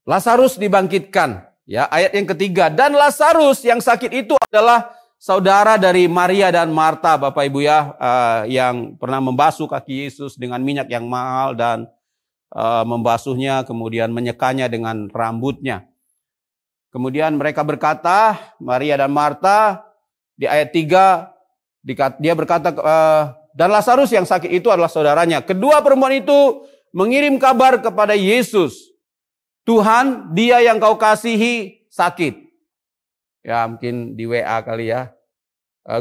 Lazarus dibangkitkan, ya ayat yang ketiga. Dan Lazarus yang sakit itu adalah saudara dari Maria dan Marta, Bapak Ibu ya, yang pernah membasuh kaki Yesus dengan minyak yang mahal dan membasuhnya, kemudian menyekanya dengan rambutnya. Kemudian mereka berkata, Maria dan Marta, di ayat 3, dia berkata, dan Lazarus yang sakit itu adalah saudaranya. Kedua perempuan itu mengirim kabar kepada Yesus. Tuhan, dia yang kau kasihi sakit. Ya mungkin di WA kali ya.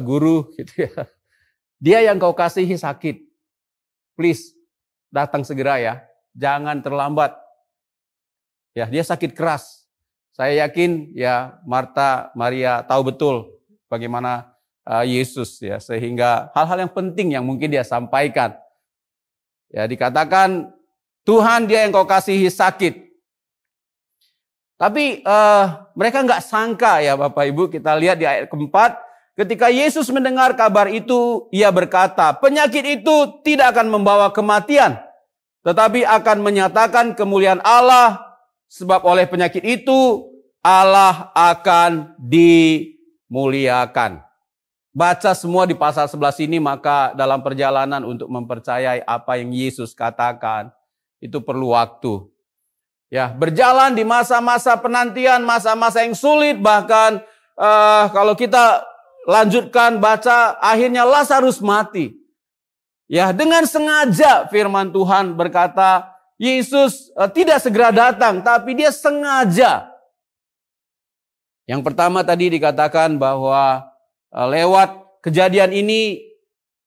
Guru gitu ya. Dia yang kau kasihi sakit. Please, datang segera ya. Jangan terlambat. Ya, dia sakit keras. Saya yakin ya Marta, Maria tahu betul bagaimana Yesus ya. Sehingga hal-hal yang penting yang mungkin dia sampaikan. Ya dikatakan, Tuhan dia yang kau kasihi sakit. Tapi mereka nggak sangka ya Bapak Ibu, kita lihat di ayat keempat, ketika Yesus mendengar kabar itu, ia berkata, penyakit itu tidak akan membawa kematian, tetapi akan menyatakan kemuliaan Allah, sebab oleh penyakit itu Allah akan dimuliakan. Baca semua di pasal 11 ini, maka dalam perjalanan untuk mempercayai apa yang Yesus katakan, itu perlu waktu. Ya, berjalan di masa-masa penantian, masa-masa yang sulit, bahkan kalau kita lanjutkan baca, akhirnya Lazarus mati. Ya, dengan sengaja firman Tuhan berkata, Yesus tidak segera datang, tapi dia sengaja. Yang pertama tadi dikatakan bahwa lewat kejadian ini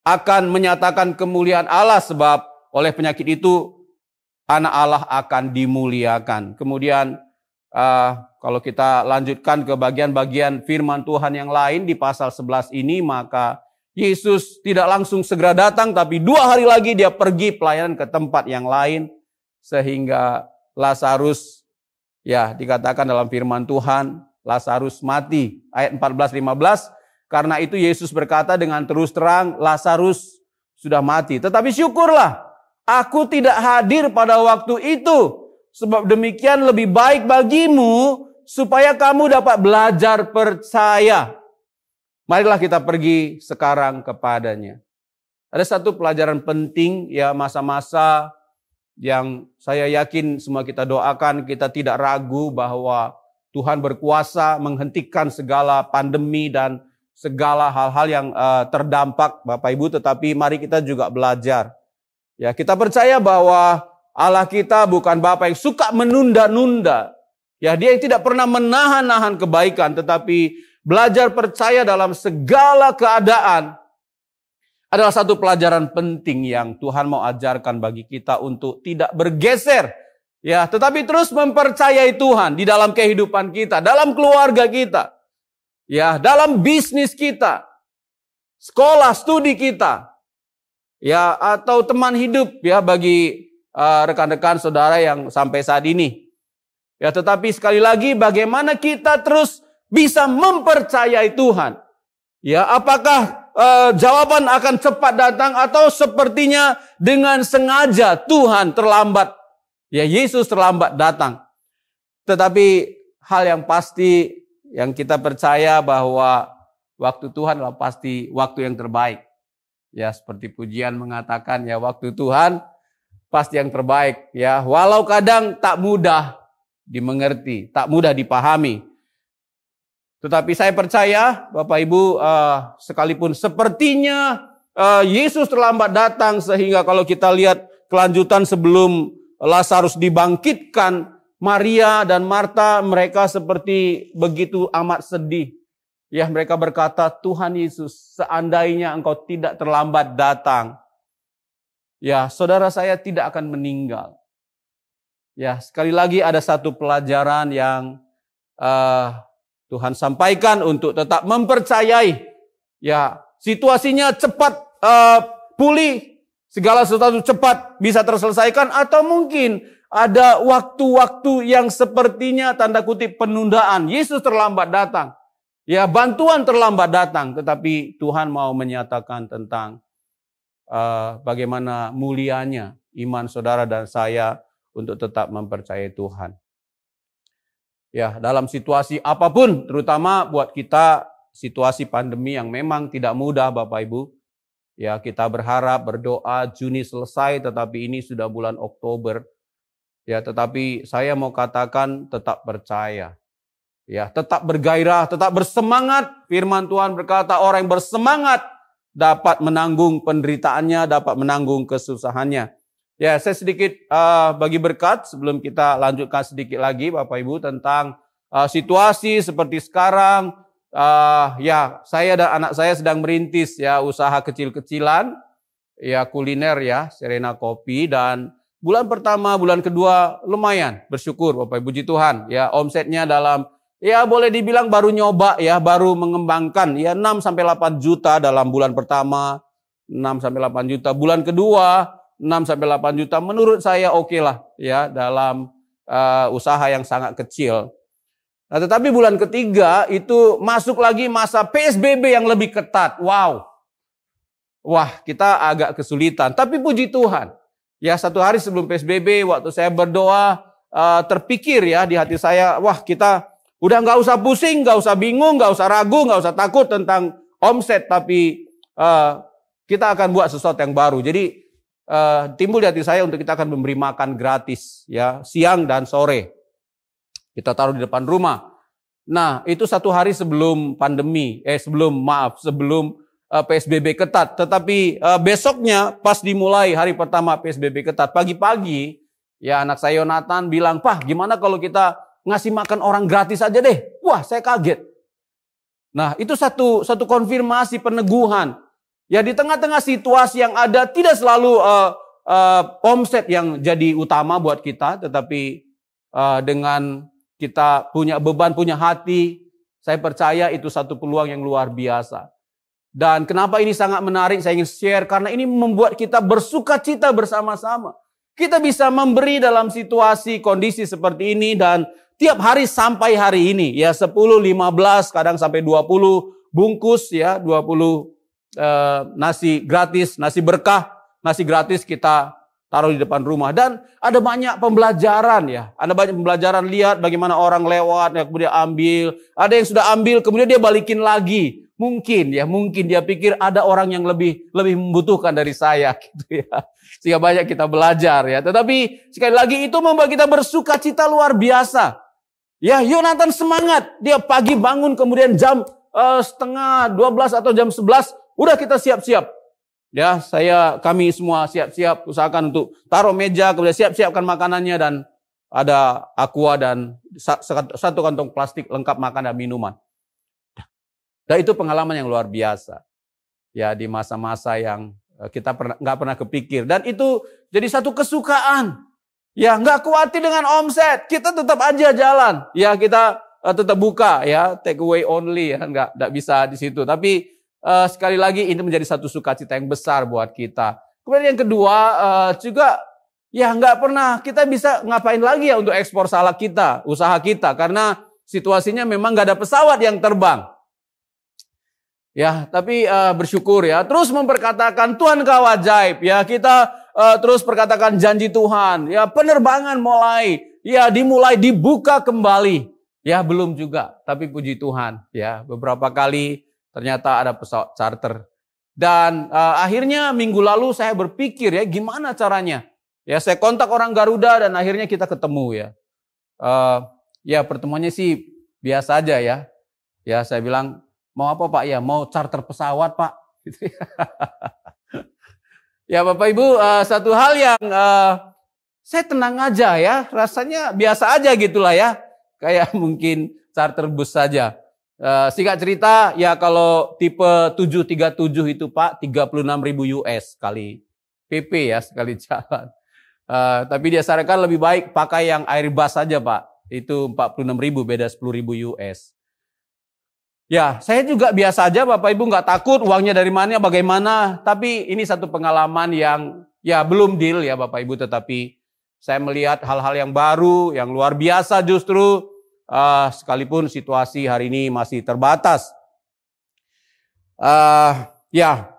akan menyatakan kemuliaan Allah, sebab oleh penyakit itu Anak Allah akan dimuliakan. Kemudian kalau kita lanjutkan ke bagian-bagian firman Tuhan yang lain di pasal 11 ini, maka Yesus tidak langsung segera datang, tapi 2 hari lagi dia pergi pelayanan ke tempat yang lain. Sehingga Lazarus, ya dikatakan dalam firman Tuhan, Lazarus mati. Ayat 14-15, karena itu Yesus berkata dengan terus terang, Lazarus sudah mati. Tetapi syukurlah, aku tidak hadir pada waktu itu, sebab demikian lebih baik bagimu, supaya kamu dapat belajar percaya. Marilah kita pergi sekarang kepadanya. Ada satu pelajaran penting ya, masa-masa yang saya yakin semua kita doakan, kita tidak ragu bahwa Tuhan berkuasa menghentikan segala pandemi dan segala hal-hal yang terdampak Bapak Ibu, tetapi mari kita juga belajar. Ya, kita percaya bahwa Allah kita bukan Bapa yang suka menunda-nunda. Ya, dia yang tidak pernah menahan-nahan kebaikan, tetapi belajar percaya dalam segala keadaan adalah satu pelajaran penting yang Tuhan mau ajarkan bagi kita untuk tidak bergeser. Ya, tetapi terus mempercayai Tuhan di dalam kehidupan kita, dalam keluarga kita. Ya, dalam bisnis kita, sekolah, studi kita. ya, atau teman hidup ya bagi rekan-rekan saudara yang sampai saat ini. Ya, tetapi sekali lagi bagaimana kita terus bisa mempercayai Tuhan? Ya, apakah jawaban akan cepat datang atau sepertinya dengan sengaja Tuhan terlambat? Ya, Yesus terlambat datang. Tetapi hal yang pasti yang kita percaya bahwa waktu Tuhan adalah pasti waktu yang terbaik. Ya, seperti pujian mengatakan ya, waktu Tuhan pasti yang terbaik. Ya, walau kadang tak mudah dimengerti, tak mudah dipahami. Tetapi saya percaya Bapak Ibu, sekalipun sepertinya Yesus terlambat datang, sehingga kalau kita lihat kelanjutan sebelum Lazarus dibangkitkan, Maria dan Marta mereka seperti begitu amat sedih. Ya, mereka berkata, Tuhan Yesus, seandainya Engkau tidak terlambat datang, ya saudara saya tidak akan meninggal. Ya, sekali lagi ada satu pelajaran yang Tuhan sampaikan untuk tetap mempercayai. Ya, situasinya cepat pulih, segala sesuatu cepat bisa terselesaikan, atau mungkin ada waktu-waktu yang sepertinya tanda kutip penundaan. Yesus terlambat datang. Ya, bantuan terlambat datang. Tetapi Tuhan mau menyatakan tentang bagaimana mulianya iman saudara dan saya untuk tetap mempercayai Tuhan. Ya, dalam situasi apapun, terutama buat kita situasi pandemi yang memang tidak mudah Bapak Ibu. Ya, kita berharap, berdoa Juni selesai, tetapi ini sudah bulan Oktober. Ya, tetapi saya mau katakan tetap percaya. Ya, tetap bergairah, tetap bersemangat. Firman Tuhan berkata orang yang bersemangat dapat menanggung penderitaannya, dapat menanggung kesusahannya. Ya, saya sedikit bagi berkat sebelum kita lanjutkan sedikit lagi Bapak Ibu tentang situasi seperti sekarang. Ya, saya dan anak saya sedang merintis ya usaha kecil-kecilan, ya kuliner ya, Serena Kopi, dan bulan pertama, bulan kedua lumayan, bersyukur Bapak Ibu, puji Tuhan. Ya, omsetnya dalam, ya boleh dibilang baru nyoba ya, baru mengembangkan ya 6 sampai 8 juta dalam bulan pertama, 6 sampai 8 juta. Bulan kedua 6 sampai 8 juta menurut saya oke lah ya dalam usaha yang sangat kecil. Nah, tetapi bulan ketiga itu masuk lagi masa PSBB yang lebih ketat. Wow. Wah, kita agak kesulitan, tapi puji Tuhan. Ya, satu hari sebelum PSBB, waktu saya berdoa, terpikir ya di hati saya, wah kita udah nggak usah pusing, nggak usah bingung, nggak usah ragu, nggak usah takut tentang omset, tapi kita akan buat sesuatu yang baru. Jadi timbul di hati saya untuk kita akan memberi makan gratis, ya siang dan sore. Kita taruh di depan rumah. Nah, itu satu hari sebelum pandemi, sebelum PSBB ketat. Tetapi besoknya pas dimulai hari pertama PSBB ketat, pagi-pagi ya anak saya Yonatan bilang, "Pak, gimana kalau kita ngasih makan orang gratis aja deh?" Wah, saya kaget. Nah, itu satu konfirmasi peneguhan. Ya, di tengah-tengah situasi yang ada tidak selalu omset yang jadi utama buat kita, tetapi dengan kita punya beban, punya hati, saya percaya itu satu peluang yang luar biasa. Dan kenapa ini sangat menarik, saya ingin share, karena ini membuat kita bersuka cita bersama-sama. Kita bisa memberi dalam situasi, kondisi seperti ini, dan tiap hari sampai hari ini, ya 10, 15, kadang sampai 20 bungkus, ya 20 nasi gratis, nasi berkah, nasi gratis kita taruh di depan rumah. Dan ada banyak pembelajaran ya, ada banyak pembelajaran, lihat bagaimana orang lewat, ya, kemudian ambil, ada yang sudah ambil, kemudian dia balikin lagi. Mungkin dia pikir ada orang yang lebih membutuhkan dari saya gitu ya. Sehingga banyak kita belajar ya. Tetapi sekali lagi itu membuat kita bersuka cita luar biasa. Ya, Yonatan semangat. Dia pagi bangun kemudian jam setengah 12 atau jam 11 udah kita siap-siap. Ya, kami semua siap-siap, usahakan untuk taruh meja, kemudian siap-siapkan makanannya, dan ada aqua dan satu kantong plastik lengkap makan dan minuman. Dan itu pengalaman yang luar biasa. Ya, di masa-masa yang kita nggak pernah kepikir. Dan itu jadi satu kesukaan. Ya, nggak khawatir dengan omset. Kita tetap aja jalan. Ya, kita tetap buka ya, take away only ya, nggak bisa di situ. Tapi sekali lagi ini menjadi satu sukacita yang besar buat kita. Kemudian yang kedua juga ya nggak pernah kita bisa ngapain lagi ya untuk ekspor salak kita, usaha kita, karena situasinya memang nggak ada pesawat yang terbang. Ya, tapi bersyukur ya. Terus memperkatakan Tuhan Kau ajaib. Ya, kita terus perkatakan janji Tuhan. Ya, penerbangan dimulai dibuka kembali. Ya, belum juga, tapi puji Tuhan. Ya, beberapa kali ternyata ada pesawat charter. Dan akhirnya minggu lalu saya berpikir ya, gimana caranya? Ya, saya kontak orang Garuda dan akhirnya kita ketemu ya. Ya, pertemuannya sih biasa aja ya. Ya, saya bilang, mau apa Pak? Ya mau charter pesawat Pak. Ya Bapak Ibu, satu hal yang saya tenang aja ya, rasanya biasa aja gitulah ya. Kayak mungkin charter bus saja. Singkat cerita, ya kalau tipe 737 itu Pak, 36.000 US kali PP ya, sekali jalan. Tapi disarankan lebih baik pakai yang Airbus saja Pak. Itu 46.000, beda 10.000 US. Ya, saya juga biasa aja Bapak Ibu, nggak takut uangnya dari mana, bagaimana. Tapi ini satu pengalaman yang ya belum deal ya Bapak Ibu, tetapi saya melihat hal-hal yang baru, yang luar biasa justru, sekalipun situasi hari ini masih terbatas. Ya,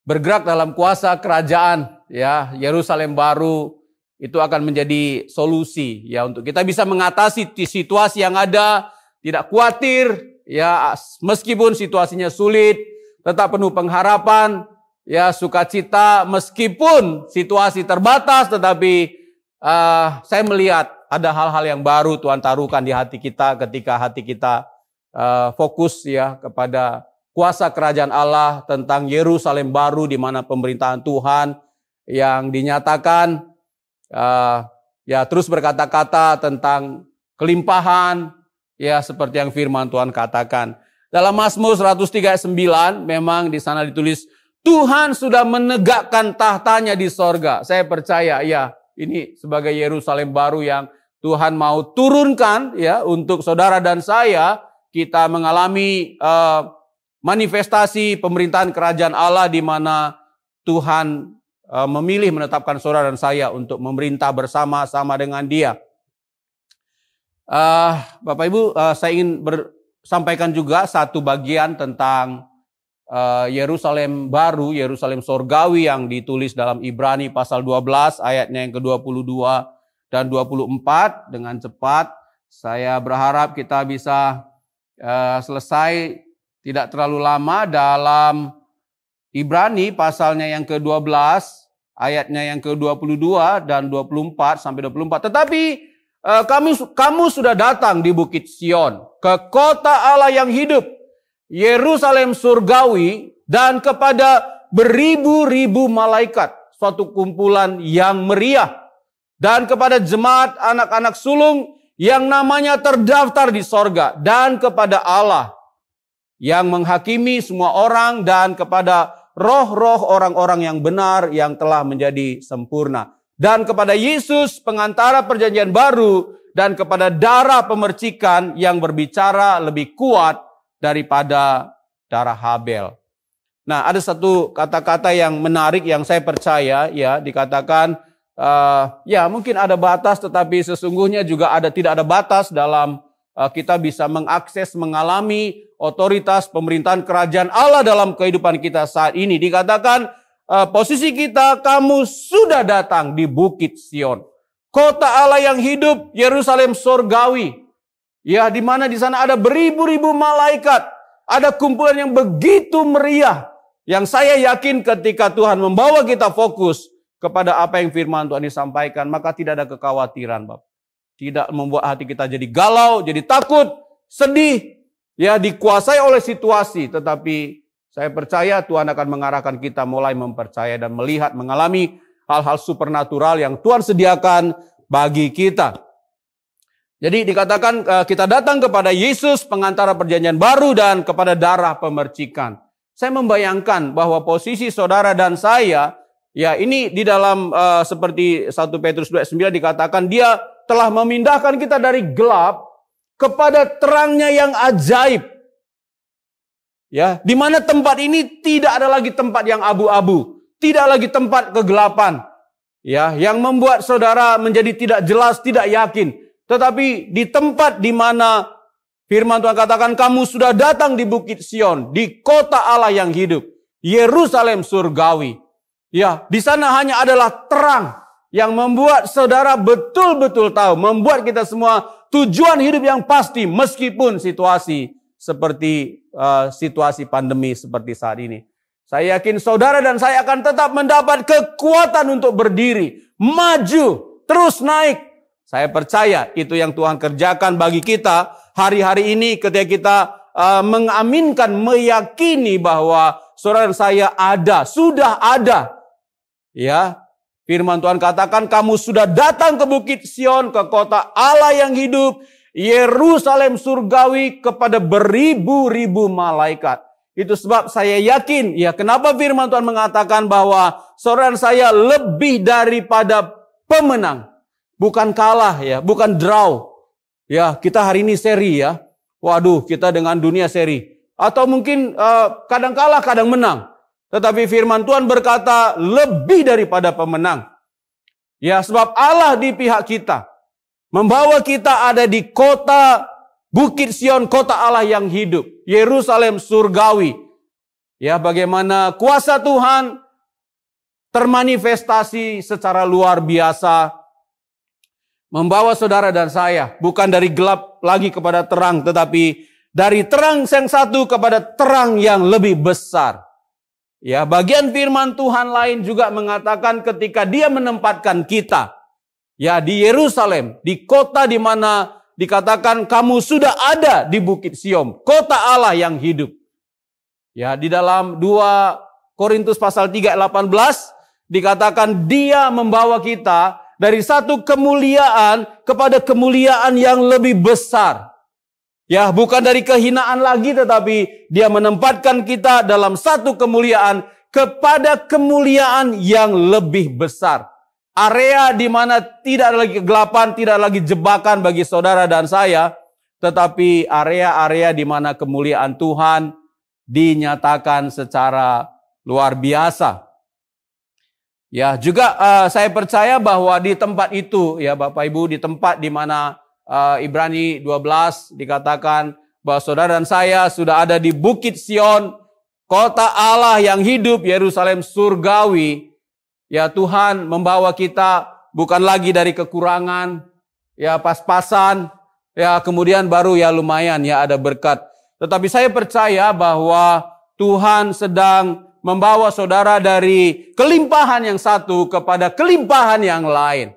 bergerak dalam kuasa kerajaan, ya Yerusalem baru itu akan menjadi solusi ya untuk kita bisa mengatasi situasi yang ada, tidak khawatir. Ya, meskipun situasinya sulit, tetap penuh pengharapan, ya sukacita meskipun situasi terbatas, tetapi saya melihat ada hal-hal yang baru Tuhan taruhkan di hati kita ketika hati kita fokus ya kepada kuasa kerajaan Allah, tentang Yerusalem baru di mana pemerintahan Tuhan yang dinyatakan, ya terus berkata-kata tentang kelimpahan. Ya, seperti yang firman Tuhan katakan. Dalam Mazmur 103:9 memang di sana ditulis, Tuhan sudah menegakkan tahtanya di sorga. Saya percaya ya, ini sebagai Yerusalem baru yang Tuhan mau turunkan ya untuk saudara dan saya, kita mengalami manifestasi pemerintahan kerajaan Allah di mana Tuhan memilih menetapkan saudara dan saya untuk memerintah bersama-sama dengan Dia. Bapak Ibu, saya ingin sampaikan juga satu bagian tentang Yerusalem baru, Yerusalem sorgawi yang ditulis dalam Ibrani pasal 12 ayatnya yang ke-22 dan 24 dengan cepat. Saya berharap kita bisa selesai tidak terlalu lama dalam Ibrani pasalnya yang ke-12 ayatnya yang ke-22 dan 24 sampai 24. Tetapi kamu sudah datang di Bukit Sion, ke kota Allah yang hidup, Yerusalem surgawi, dan kepada beribu-ribu malaikat, suatu kumpulan yang meriah, dan kepada jemaat anak-anak sulung yang namanya terdaftar di sorga, dan kepada Allah yang menghakimi semua orang, dan kepada roh-roh orang-orang yang benar yang telah menjadi sempurna. Dan kepada Yesus pengantara perjanjian baru, dan kepada darah pemercikan yang berbicara lebih kuat daripada darah Habel. Nah, ada satu kata-kata yang menarik yang saya percaya ya, dikatakan ya mungkin ada batas, tetapi sesungguhnya juga tidak ada batas dalam kita bisa mengakses, mengalami otoritas pemerintahan kerajaan Allah dalam kehidupan kita saat ini. Dikatakan posisi kita, kamu sudah datang di Bukit Sion, kota Allah yang hidup, Yerusalem surgawi. Ya, di mana di sana ada beribu-ribu malaikat, ada kumpulan yang begitu meriah, yang saya yakin ketika Tuhan membawa kita fokus kepada apa yang firman Tuhan disampaikan, maka tidak ada kekhawatiran, Bapak. Tidak membuat hati kita jadi galau, jadi takut, sedih, ya dikuasai oleh situasi, tetapi saya percaya Tuhan akan mengarahkan kita mulai mempercaya dan melihat, mengalami hal-hal supernatural yang Tuhan sediakan bagi kita. Jadi dikatakan kita datang kepada Yesus pengantara perjanjian baru dan kepada darah pemercikan. Saya membayangkan bahwa posisi saudara dan saya, ya ini di dalam seperti 1 Petrus 2:9 dikatakan dia telah memindahkan kita dari gelap kepada terangnya yang ajaib. Ya, di mana tempat ini tidak ada lagi tempat yang abu-abu, tidak lagi tempat kegelapan, ya, yang membuat saudara menjadi tidak jelas, tidak yakin. Tetapi di tempat di mana firman Tuhan katakan kamu sudah datang di Bukit Sion, di kota Allah yang hidup, Yerusalem surgawi. Ya, di sana hanya adalah terang yang membuat saudara betul-betul tahu, membuat kita semua tujuan hidup yang pasti meskipun situasi seperti situasi pandemi seperti saat ini. Saya yakin saudara dan saya akan tetap mendapat kekuatan untuk berdiri, maju, terus naik. Saya percaya itu yang Tuhan kerjakan bagi kita hari-hari ini ketika kita mengaminkan, meyakini bahwa saudara dan saya ada, sudah ada. Ya, firman Tuhan katakan kamu sudah datang ke Bukit Sion, ke kota Allah yang hidup, Yerusalem surgawi kepada beribu-ribu malaikat. Itu sebab saya yakin, ya kenapa firman Tuhan mengatakan bahwa saudara saya lebih daripada pemenang. Bukan kalah ya, bukan draw. Ya, kita hari ini seri ya. Waduh, kita dengan dunia seri. Atau mungkin kadang kalah, kadang menang. Tetapi firman Tuhan berkata lebih daripada pemenang. Ya, sebab Allah di pihak kita. Membawa kita ada di kota Bukit Sion, kota Allah yang hidup. Yerusalem surgawi. Ya, bagaimana kuasa Tuhan termanifestasi secara luar biasa. Membawa saudara dan saya. Bukan dari gelap lagi kepada terang. Tetapi dari terang yang satu kepada terang yang lebih besar. Ya, bagian firman Tuhan lain juga mengatakan ketika dia menempatkan kita. Ya, di Yerusalem, di kota di mana dikatakan kamu sudah ada di Bukit Sion, kota Allah yang hidup. Ya, di dalam 2 Korintus pasal 3 ayat 18 dikatakan dia membawa kita dari satu kemuliaan kepada kemuliaan yang lebih besar. Ya, bukan dari kehinaan lagi tetapi dia menempatkan kita dalam satu kemuliaan kepada kemuliaan yang lebih besar. Area di mana tidak ada lagi kegelapan, tidak lagi jebakan bagi saudara dan saya, tetapi area-area di mana kemuliaan Tuhan dinyatakan secara luar biasa. Ya, juga saya percaya bahwa di tempat itu, ya Bapak Ibu, di tempat di mana Ibrani 12 dikatakan bahwa saudara dan saya sudah ada di Bukit Sion, kota Allah yang hidup, Yerusalem surgawi. Ya, Tuhan membawa kita bukan lagi dari kekurangan, ya pas-pasan, ya kemudian baru ya lumayan ya ada berkat. Tetapi saya percaya bahwa Tuhan sedang membawa saudara dari kelimpahan yang satu kepada kelimpahan yang lain.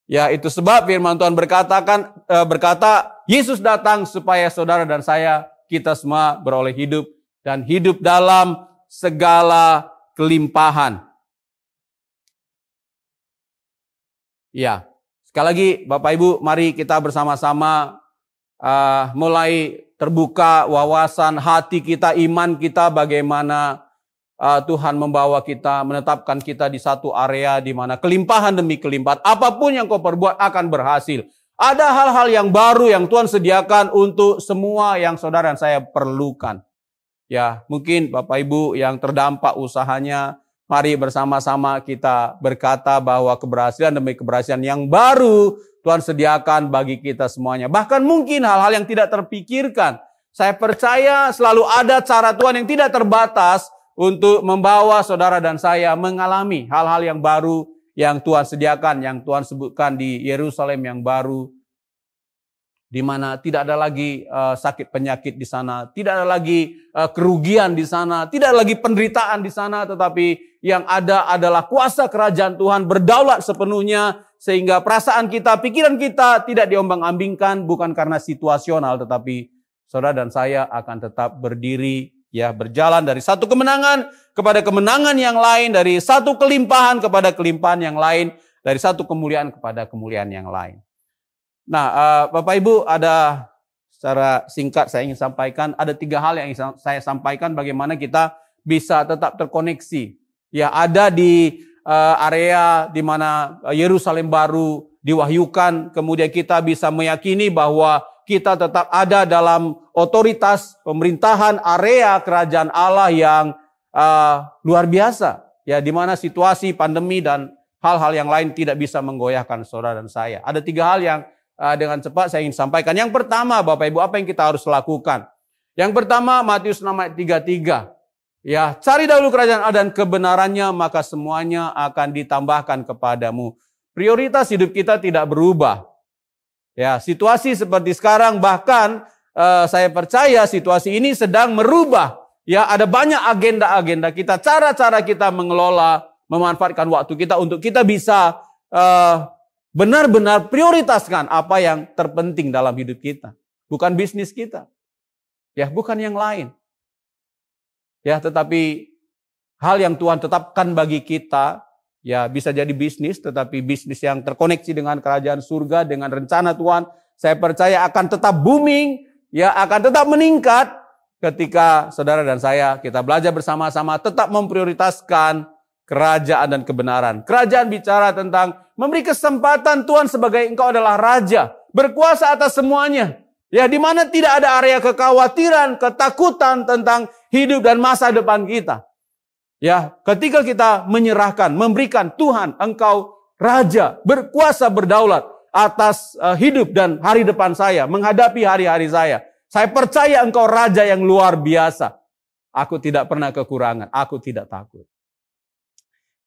Ya, itu sebab firman Tuhan berkata, Yesus datang supaya saudara dan saya, kita semua beroleh hidup dan hidup dalam segala kelimpahan. Ya, sekali lagi Bapak Ibu, mari kita bersama-sama mulai terbuka wawasan hati kita, iman kita, bagaimana Tuhan membawa kita, menetapkan kita di satu area di mana kelimpahan demi kelimpahan, apapun yang kau perbuat akan berhasil. Ada hal-hal yang baru yang Tuhan sediakan untuk semua yang saudara dan saya perlukan. Ya, mungkin Bapak Ibu yang terdampak usahanya, mari bersama-sama kita berkata bahwa keberhasilan demi keberhasilan yang baru Tuhan sediakan bagi kita semuanya. Bahkan mungkin hal-hal yang tidak terpikirkan. Saya percaya selalu ada cara Tuhan yang tidak terbatas untuk membawa saudara dan saya mengalami hal-hal yang baru yang Tuhan sediakan, yang Tuhan sebutkan di Yerusalem yang baru, di mana tidak ada lagi sakit penyakit di sana, tidak ada lagi kerugian di sana, tidak ada lagi penderitaan di sana, tetapi yang ada adalah kuasa kerajaan Tuhan berdaulat sepenuhnya, sehingga perasaan kita, pikiran kita tidak diombang-ambingkan, bukan karena situasional, tetapi saudara dan saya akan tetap berdiri, ya, berjalan dari satu kemenangan kepada kemenangan yang lain, dari satu kelimpahan kepada kelimpahan yang lain, dari satu kemuliaan kepada kemuliaan yang lain. Nah, Bapak Ibu, ada secara singkat saya ingin sampaikan, ada 3 hal yang ingin saya sampaikan bagaimana kita bisa tetap terkoneksi. Ya, ada di area di mana Yerusalem baru diwahyukan, kemudian kita bisa meyakini bahwa kita tetap ada dalam otoritas pemerintahan area kerajaan Allah yang luar biasa. ya di mana situasi pandemi dan hal-hal yang lain tidak bisa menggoyahkan saudara dan saya. Ada 3 hal yang dengan cepat saya ingin sampaikan. Yang pertama, Bapak Ibu, apa yang kita harus lakukan? Yang pertama, Matius 6 ayat 33. Ya, cari dahulu kerajaan Allah dan kebenarannya, maka semuanya akan ditambahkan kepadamu. Prioritas hidup kita tidak berubah. Ya, situasi seperti sekarang, bahkan saya percaya situasi ini sedang merubah. Ya, ada banyak agenda-agenda kita, cara-cara kita mengelola, memanfaatkan waktu kita untuk kita bisa benar-benar prioritaskan apa yang terpenting dalam hidup kita. Bukan bisnis kita. Ya, bukan yang lain. Ya, tetapi hal yang Tuhan tetapkan bagi kita, ya bisa jadi bisnis, tetapi bisnis yang terkoneksi dengan kerajaan surga, dengan rencana Tuhan, saya percaya akan tetap booming, ya akan tetap meningkat ketika saudara dan saya, kita belajar bersama-sama tetap memprioritaskan kerajaan dan kebenaran. Kerajaan bicara tentang memberi kesempatan Tuhan sebagai Engkau adalah Raja, berkuasa atas semuanya. Ya, di mana tidak ada area kekhawatiran, ketakutan tentang hidup dan masa depan kita. Ya, ketika kita menyerahkan, memberikan Tuhan, Engkau Raja, berkuasa, berdaulat atas hidup dan hari depan saya, menghadapi hari-hari saya. Saya percaya Engkau Raja yang luar biasa. Aku tidak pernah kekurangan, aku tidak takut.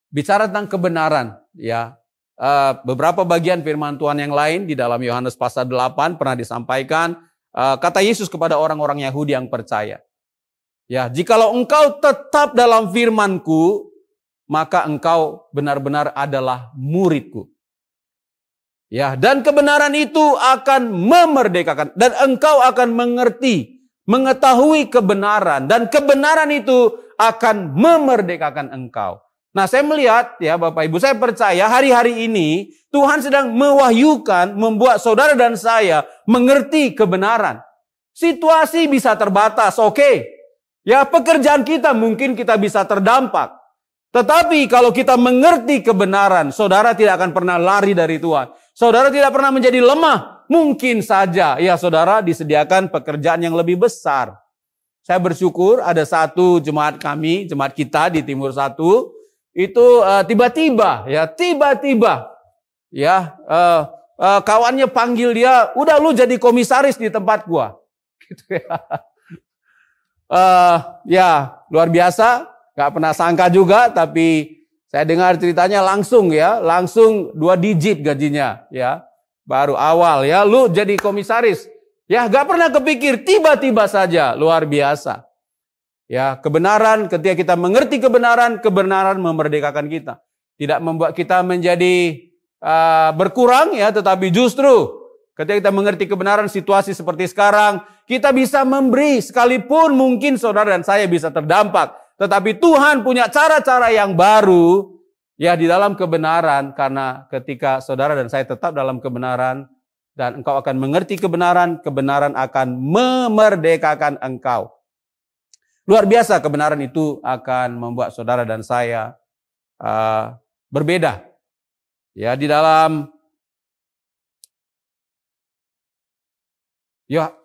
Bicara tentang kebenaran, ya. Beberapa bagian firman Tuhan yang lain di dalam Yohanes pasal 8 pernah disampaikan kata Yesus kepada orang-orang Yahudi yang percaya. Ya, jikalau engkau tetap dalam firman-Ku, maka engkau benar-benar adalah murid-Ku. Ya, dan kebenaran itu akan memerdekakan dan engkau akan mengerti, mengetahui kebenaran dan kebenaran itu akan memerdekakan engkau. Nah, saya melihat ya Bapak Ibu, saya percaya hari-hari ini Tuhan sedang mewahyukan, membuat saudara dan saya mengerti kebenaran. Situasi bisa terbatas, oke. Ya, pekerjaan kita mungkin kita bisa terdampak. Tetapi kalau kita mengerti kebenaran, saudara tidak akan pernah lari dari Tuhan. Saudara tidak pernah menjadi lemah. Mungkin saja ya saudara disediakan pekerjaan yang lebih besar. Saya bersyukur ada satu jemaat kami, jemaat kita di Timur 1, itu tiba-tiba kawannya panggil dia, udah lu jadi komisaris di tempat gua. Gitu ya. Ya luar biasa, gak pernah sangka juga, tapi saya dengar ceritanya langsung 2 digit gajinya ya, baru awal ya, lu jadi komisaris. Ya gak pernah kepikir, tiba-tiba saja, luar biasa. Ya, kebenaran, ketika kita mengerti kebenaran, kebenaran memerdekakan kita. Tidak membuat kita menjadi berkurang ya, tetapi justru ketika kita mengerti kebenaran situasi seperti sekarang, kita bisa memberi sekalipun mungkin saudara dan saya bisa terdampak. Tetapi Tuhan punya cara-cara yang baru ya di dalam kebenaran, karena ketika saudara dan saya tetap dalam kebenaran dan engkau akan mengerti kebenaran, kebenaran akan memerdekakan engkau. Luar biasa, kebenaran itu akan membuat saudara dan saya berbeda. Ya, di dalam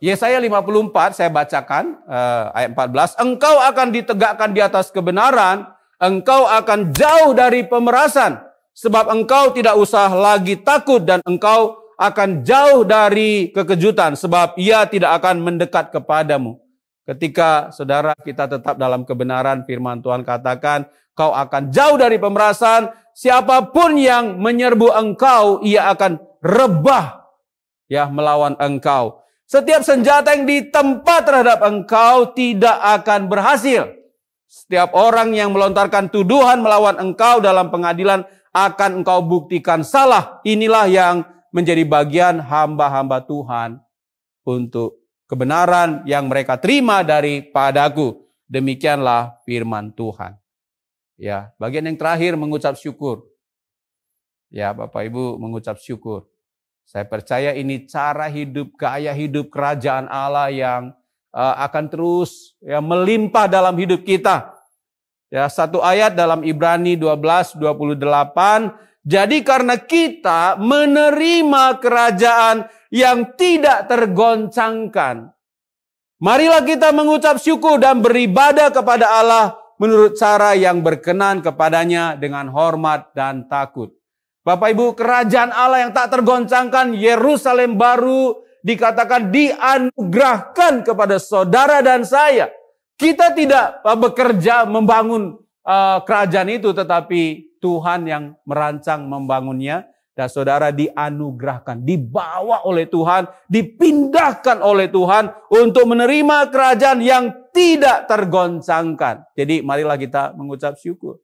Yesaya 54 saya bacakan ayat 14, engkau akan ditegakkan di atas kebenaran, engkau akan jauh dari pemerasan, sebab engkau tidak usah lagi takut dan engkau akan jauh dari kekejutan, sebab ia tidak akan mendekat kepadamu. Ketika saudara kita tetap dalam kebenaran, firman Tuhan katakan, kau akan jauh dari pemerasan, siapapun yang menyerbu engkau, ia akan rebah ya melawan engkau. Setiap senjata yang ditempa terhadap engkau tidak akan berhasil. Setiap orang yang melontarkan tuduhan melawan engkau dalam pengadilan akan engkau buktikan salah. Inilah yang menjadi bagian hamba-hamba Tuhan untuk kebenaran yang mereka terima daripadaku. Demikianlah firman Tuhan. Ya, bagian yang terakhir mengucap syukur. Ya, Bapak Ibu mengucap syukur. Saya percaya ini cara hidup, gaya hidup kerajaan Allah yang akan terus ya melimpah dalam hidup kita. Ya, satu ayat dalam Ibrani 12:28, jadi karena kita menerima kerajaan yang tidak tergoncangkan, marilah kita mengucap syukur dan beribadah kepada Allah menurut cara yang berkenan kepadanya dengan hormat dan takut. Bapak Ibu, kerajaan Allah yang tak tergoncangkan, Yerusalem baru, dikatakan dianugerahkan kepada saudara dan saya. Kita tidak bekerja membangun kerajaan itu, tetapi Tuhan yang merancang membangunnya. Dan saudara dianugerahkan, dibawa oleh Tuhan, dipindahkan oleh Tuhan untuk menerima kerajaan yang tidak tergoncangkan. Jadi marilah kita mengucap syukur.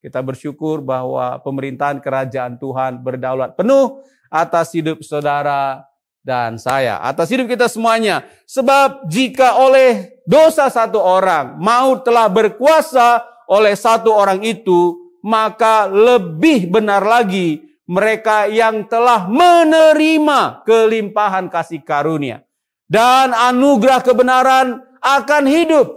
Kita bersyukur bahwa pemerintahan kerajaan Tuhan berdaulat penuh atas hidup saudara dan saya, atas hidup kita semuanya. Sebab jika oleh dosa satu orang, maut telah berkuasa oleh satu orang itu, maka lebih benar lagi mereka yang telah menerima kelimpahan kasih karunia dan anugerah kebenaran akan hidup.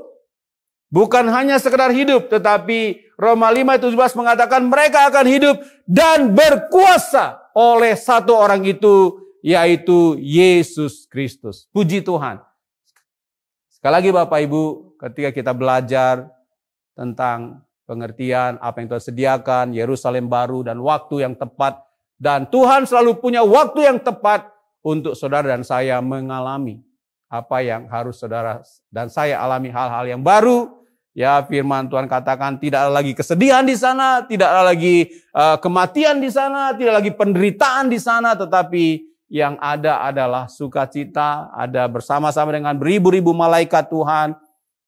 Bukan hanya sekedar hidup, tetapi Roma 5:17 mengatakan mereka akan hidup dan berkuasa oleh satu orang itu, yaitu Yesus Kristus. Puji Tuhan. Sekali lagi Bapak Ibu, ketika kita belajar tentang pengertian apa yang Tuhan sediakan, Yerusalem baru dan waktu yang tepat. Dan Tuhan selalu punya waktu yang tepat untuk saudara dan saya mengalami apa yang harus saudara dan saya alami, hal-hal yang baru. Ya, firman Tuhan katakan tidak ada lagi kesedihan di sana, tidak ada lagi kematian di sana, tidak lagi penderitaan di sana, tetapi yang ada adalah sukacita, ada bersama-sama dengan beribu-ribu malaikat Tuhan.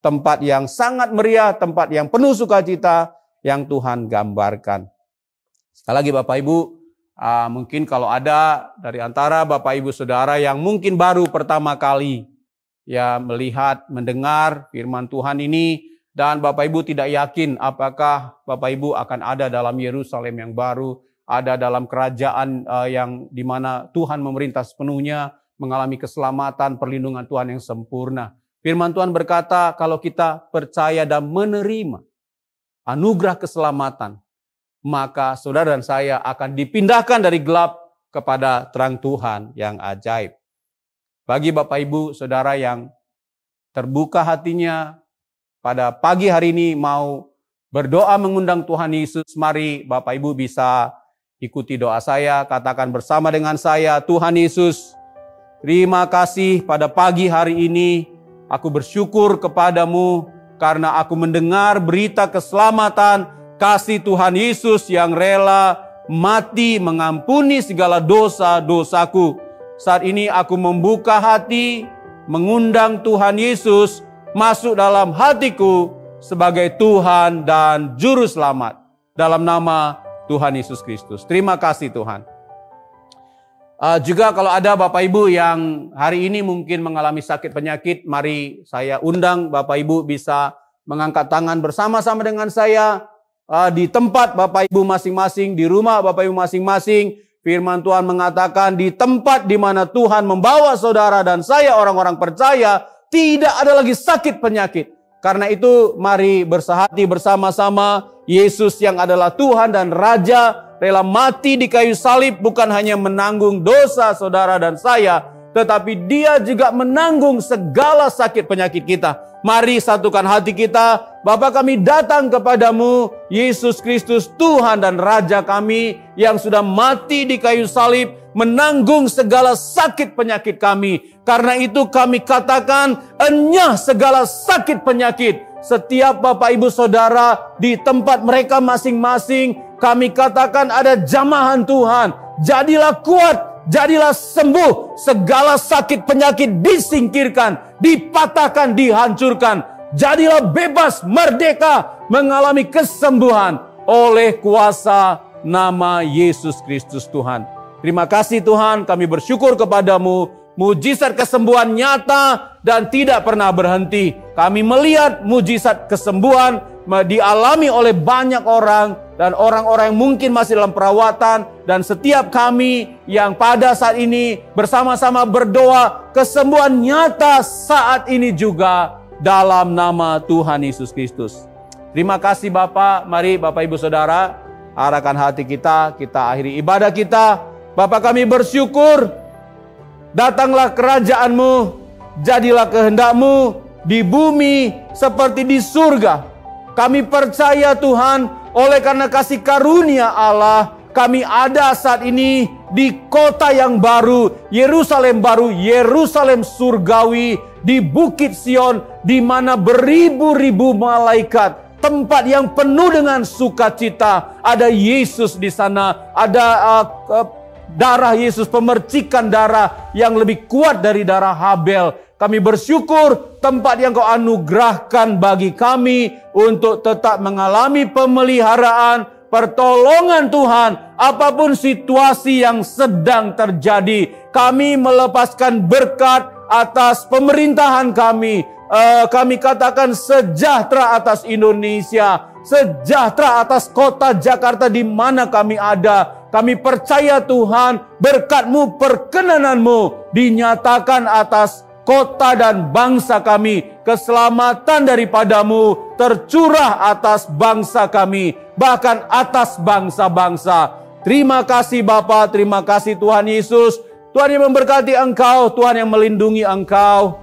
Tempat yang sangat meriah, tempat yang penuh sukacita yang Tuhan gambarkan. Sekali lagi Bapak Ibu, mungkin kalau ada dari antara Bapak Ibu Saudara yang mungkin baru pertama kali ya melihat, mendengar firman Tuhan ini, dan Bapak Ibu tidak yakin apakah Bapak Ibu akan ada dalam Yerusalem yang baru, ada dalam kerajaan yang dimana Tuhan memerintah sepenuhnya, mengalami keselamatan, perlindungan Tuhan yang sempurna. Firman Tuhan berkata, kalau kita percaya dan menerima anugerah keselamatan, maka saudara dan saya akan dipindahkan dari gelap kepada terang Tuhan yang ajaib. Bagi Bapak Ibu, saudara yang terbuka hatinya pada pagi hari ini mau berdoa mengundang Tuhan Yesus, mari Bapak Ibu bisa ikuti doa saya, katakan bersama dengan saya, Tuhan Yesus, terima kasih pada pagi hari ini. Aku bersyukur kepadamu karena aku mendengar berita keselamatan kasih Tuhan Yesus yang rela mati mengampuni segala dosa-dosaku. Saat ini aku membuka hati, mengundang Tuhan Yesus masuk dalam hatiku sebagai Tuhan dan Juru Selamat. Dalam nama Tuhan Yesus Kristus. Terima kasih Tuhan. Juga kalau ada Bapak Ibu yang hari ini mungkin mengalami sakit penyakit, mari saya undang Bapak Ibu bisa mengangkat tangan bersama-sama dengan saya di tempat Bapak Ibu masing-masing, di rumah Bapak Ibu masing-masing. Firman Tuhan mengatakan di tempat di mana Tuhan membawa saudara dan saya orang-orang percaya, tidak ada lagi sakit penyakit. Karena itu mari bersahati bersama-sama. Yesus yang adalah Tuhan dan Raja rela mati di kayu salib bukan hanya menanggung dosa saudara dan saya, tetapi dia juga menanggung segala sakit penyakit kita. Mari satukan hati kita. Bapa, kami datang kepadamu, Yesus Kristus Tuhan dan Raja kami yang sudah mati di kayu salib, menanggung segala sakit penyakit kami. Karena itu kami katakan, enyah segala sakit penyakit. Setiap Bapak Ibu Saudara di tempat mereka masing-masing, kami katakan ada jamahan Tuhan. Jadilah kuat, jadilah sembuh. Segala sakit penyakit disingkirkan, dipatahkan, dihancurkan. Jadilah bebas, merdeka, mengalami kesembuhan oleh kuasa nama Yesus Kristus Tuhan. Terima kasih Tuhan, kami bersyukur kepadamu. Mujizat kesembuhan nyata dan tidak pernah berhenti. Kami melihat mujizat kesembuhan dialami oleh banyak orang dan orang-orang yang mungkin masih dalam perawatan, dan setiap kami yang pada saat ini bersama-sama berdoa kesembuhan nyata saat ini juga dalam nama Tuhan Yesus Kristus. Terima kasih Bapak. Mari Bapak Ibu Saudara arahkan hati kita, kita akhiri ibadah kita. Bapak, kami bersyukur. Datanglah kerajaan-Mu, jadilah kehendak-Mu di bumi seperti di surga. Kami percaya Tuhan, oleh karena kasih karunia Allah, kami ada saat ini di kota yang baru, Yerusalem surgawi, di Bukit Sion, di mana beribu-ribu malaikat, tempat yang penuh dengan sukacita. Ada Yesus di sana, ada darah Yesus, pemercikan darah yang lebih kuat dari darah Habel. Kami bersyukur tempat yang Kau anugerahkan bagi kami untuk tetap mengalami pemeliharaan, pertolongan Tuhan. Apapun situasi yang sedang terjadi, kami melepaskan berkat atas pemerintahan kami. Kami katakan sejahtera atas Indonesia, sejahtera atas kota Jakarta di mana kami ada. Kami percaya Tuhan, berkat-Mu, perkenanan-Mu dinyatakan atas kota dan bangsa kami. Keselamatan daripada-Mu tercurah atas bangsa kami, bahkan atas bangsa-bangsa. Terima kasih Bapa, terima kasih Tuhan Yesus. Tuhan yang memberkati Engkau, Tuhan yang melindungi Engkau.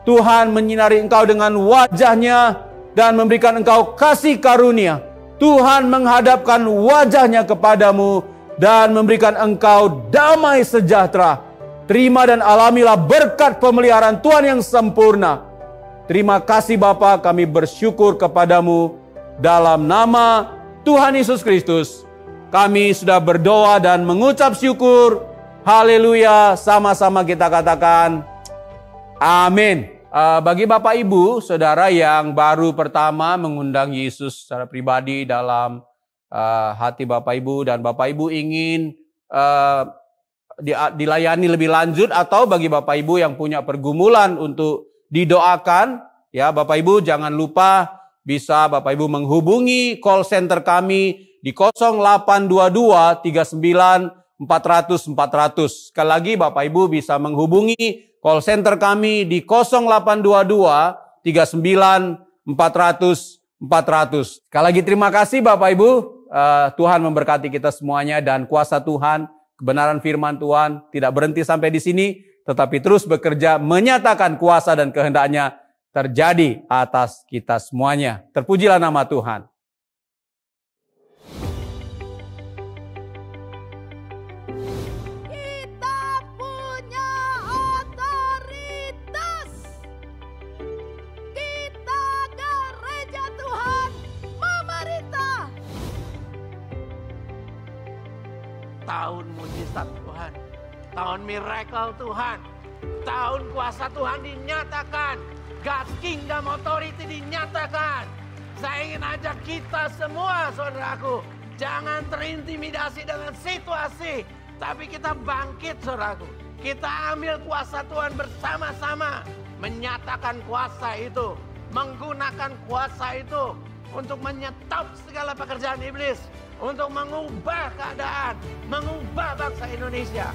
Tuhan menyinari Engkau dengan wajah-Nya dan memberikan Engkau kasih karunia. Tuhan menghadapkan wajah-Nya kepadamu dan memberikan Engkau damai sejahtera. Terima dan alamilah berkat pemeliharaan Tuhan yang sempurna. Terima kasih Bapa, kami bersyukur kepadamu. Dalam nama Tuhan Yesus Kristus, kami sudah berdoa dan mengucap syukur. Haleluya, sama-sama kita katakan amin. Bagi Bapak Ibu, Saudara yang baru pertama mengundang Yesus secara pribadi dalam hati Bapak Ibu, dan Bapak Ibu ingin dilayani lebih lanjut, atau bagi Bapak Ibu yang punya pergumulan untuk didoakan, ya Bapak Ibu jangan lupa bisa Bapak Ibu menghubungi call center kami di 0822 39 400 400. Sekali lagi Bapak Ibu bisa menghubungi call center kami di 0822 39 400 400. Sekali lagi terima kasih Bapak Ibu. Tuhan memberkati kita semuanya, dan kuasa Tuhan, kebenaran firman Tuhan tidak berhenti sampai di sini, tetapi terus bekerja menyatakan kuasa dan kehendak-Nya terjadi atas kita semuanya. Terpujilah nama Tuhan.
Kita punya otoritas. Kita gereja Tuhan memerintah.
Tahun mujizat Tuhan, tahun miracle Tuhan, tahun kuasa Tuhan dinyatakan, God's Kingdom Authority dinyatakan. Saya ingin ajak kita semua, saudaraku, jangan terintimidasi dengan situasi, tapi kita bangkit, saudaraku. Kita ambil kuasa Tuhan bersama-sama, menyatakan kuasa itu, menggunakan kuasa itu untuk menyetop segala pekerjaan iblis, untuk mengubah keadaan, mengubah bangsa Indonesia.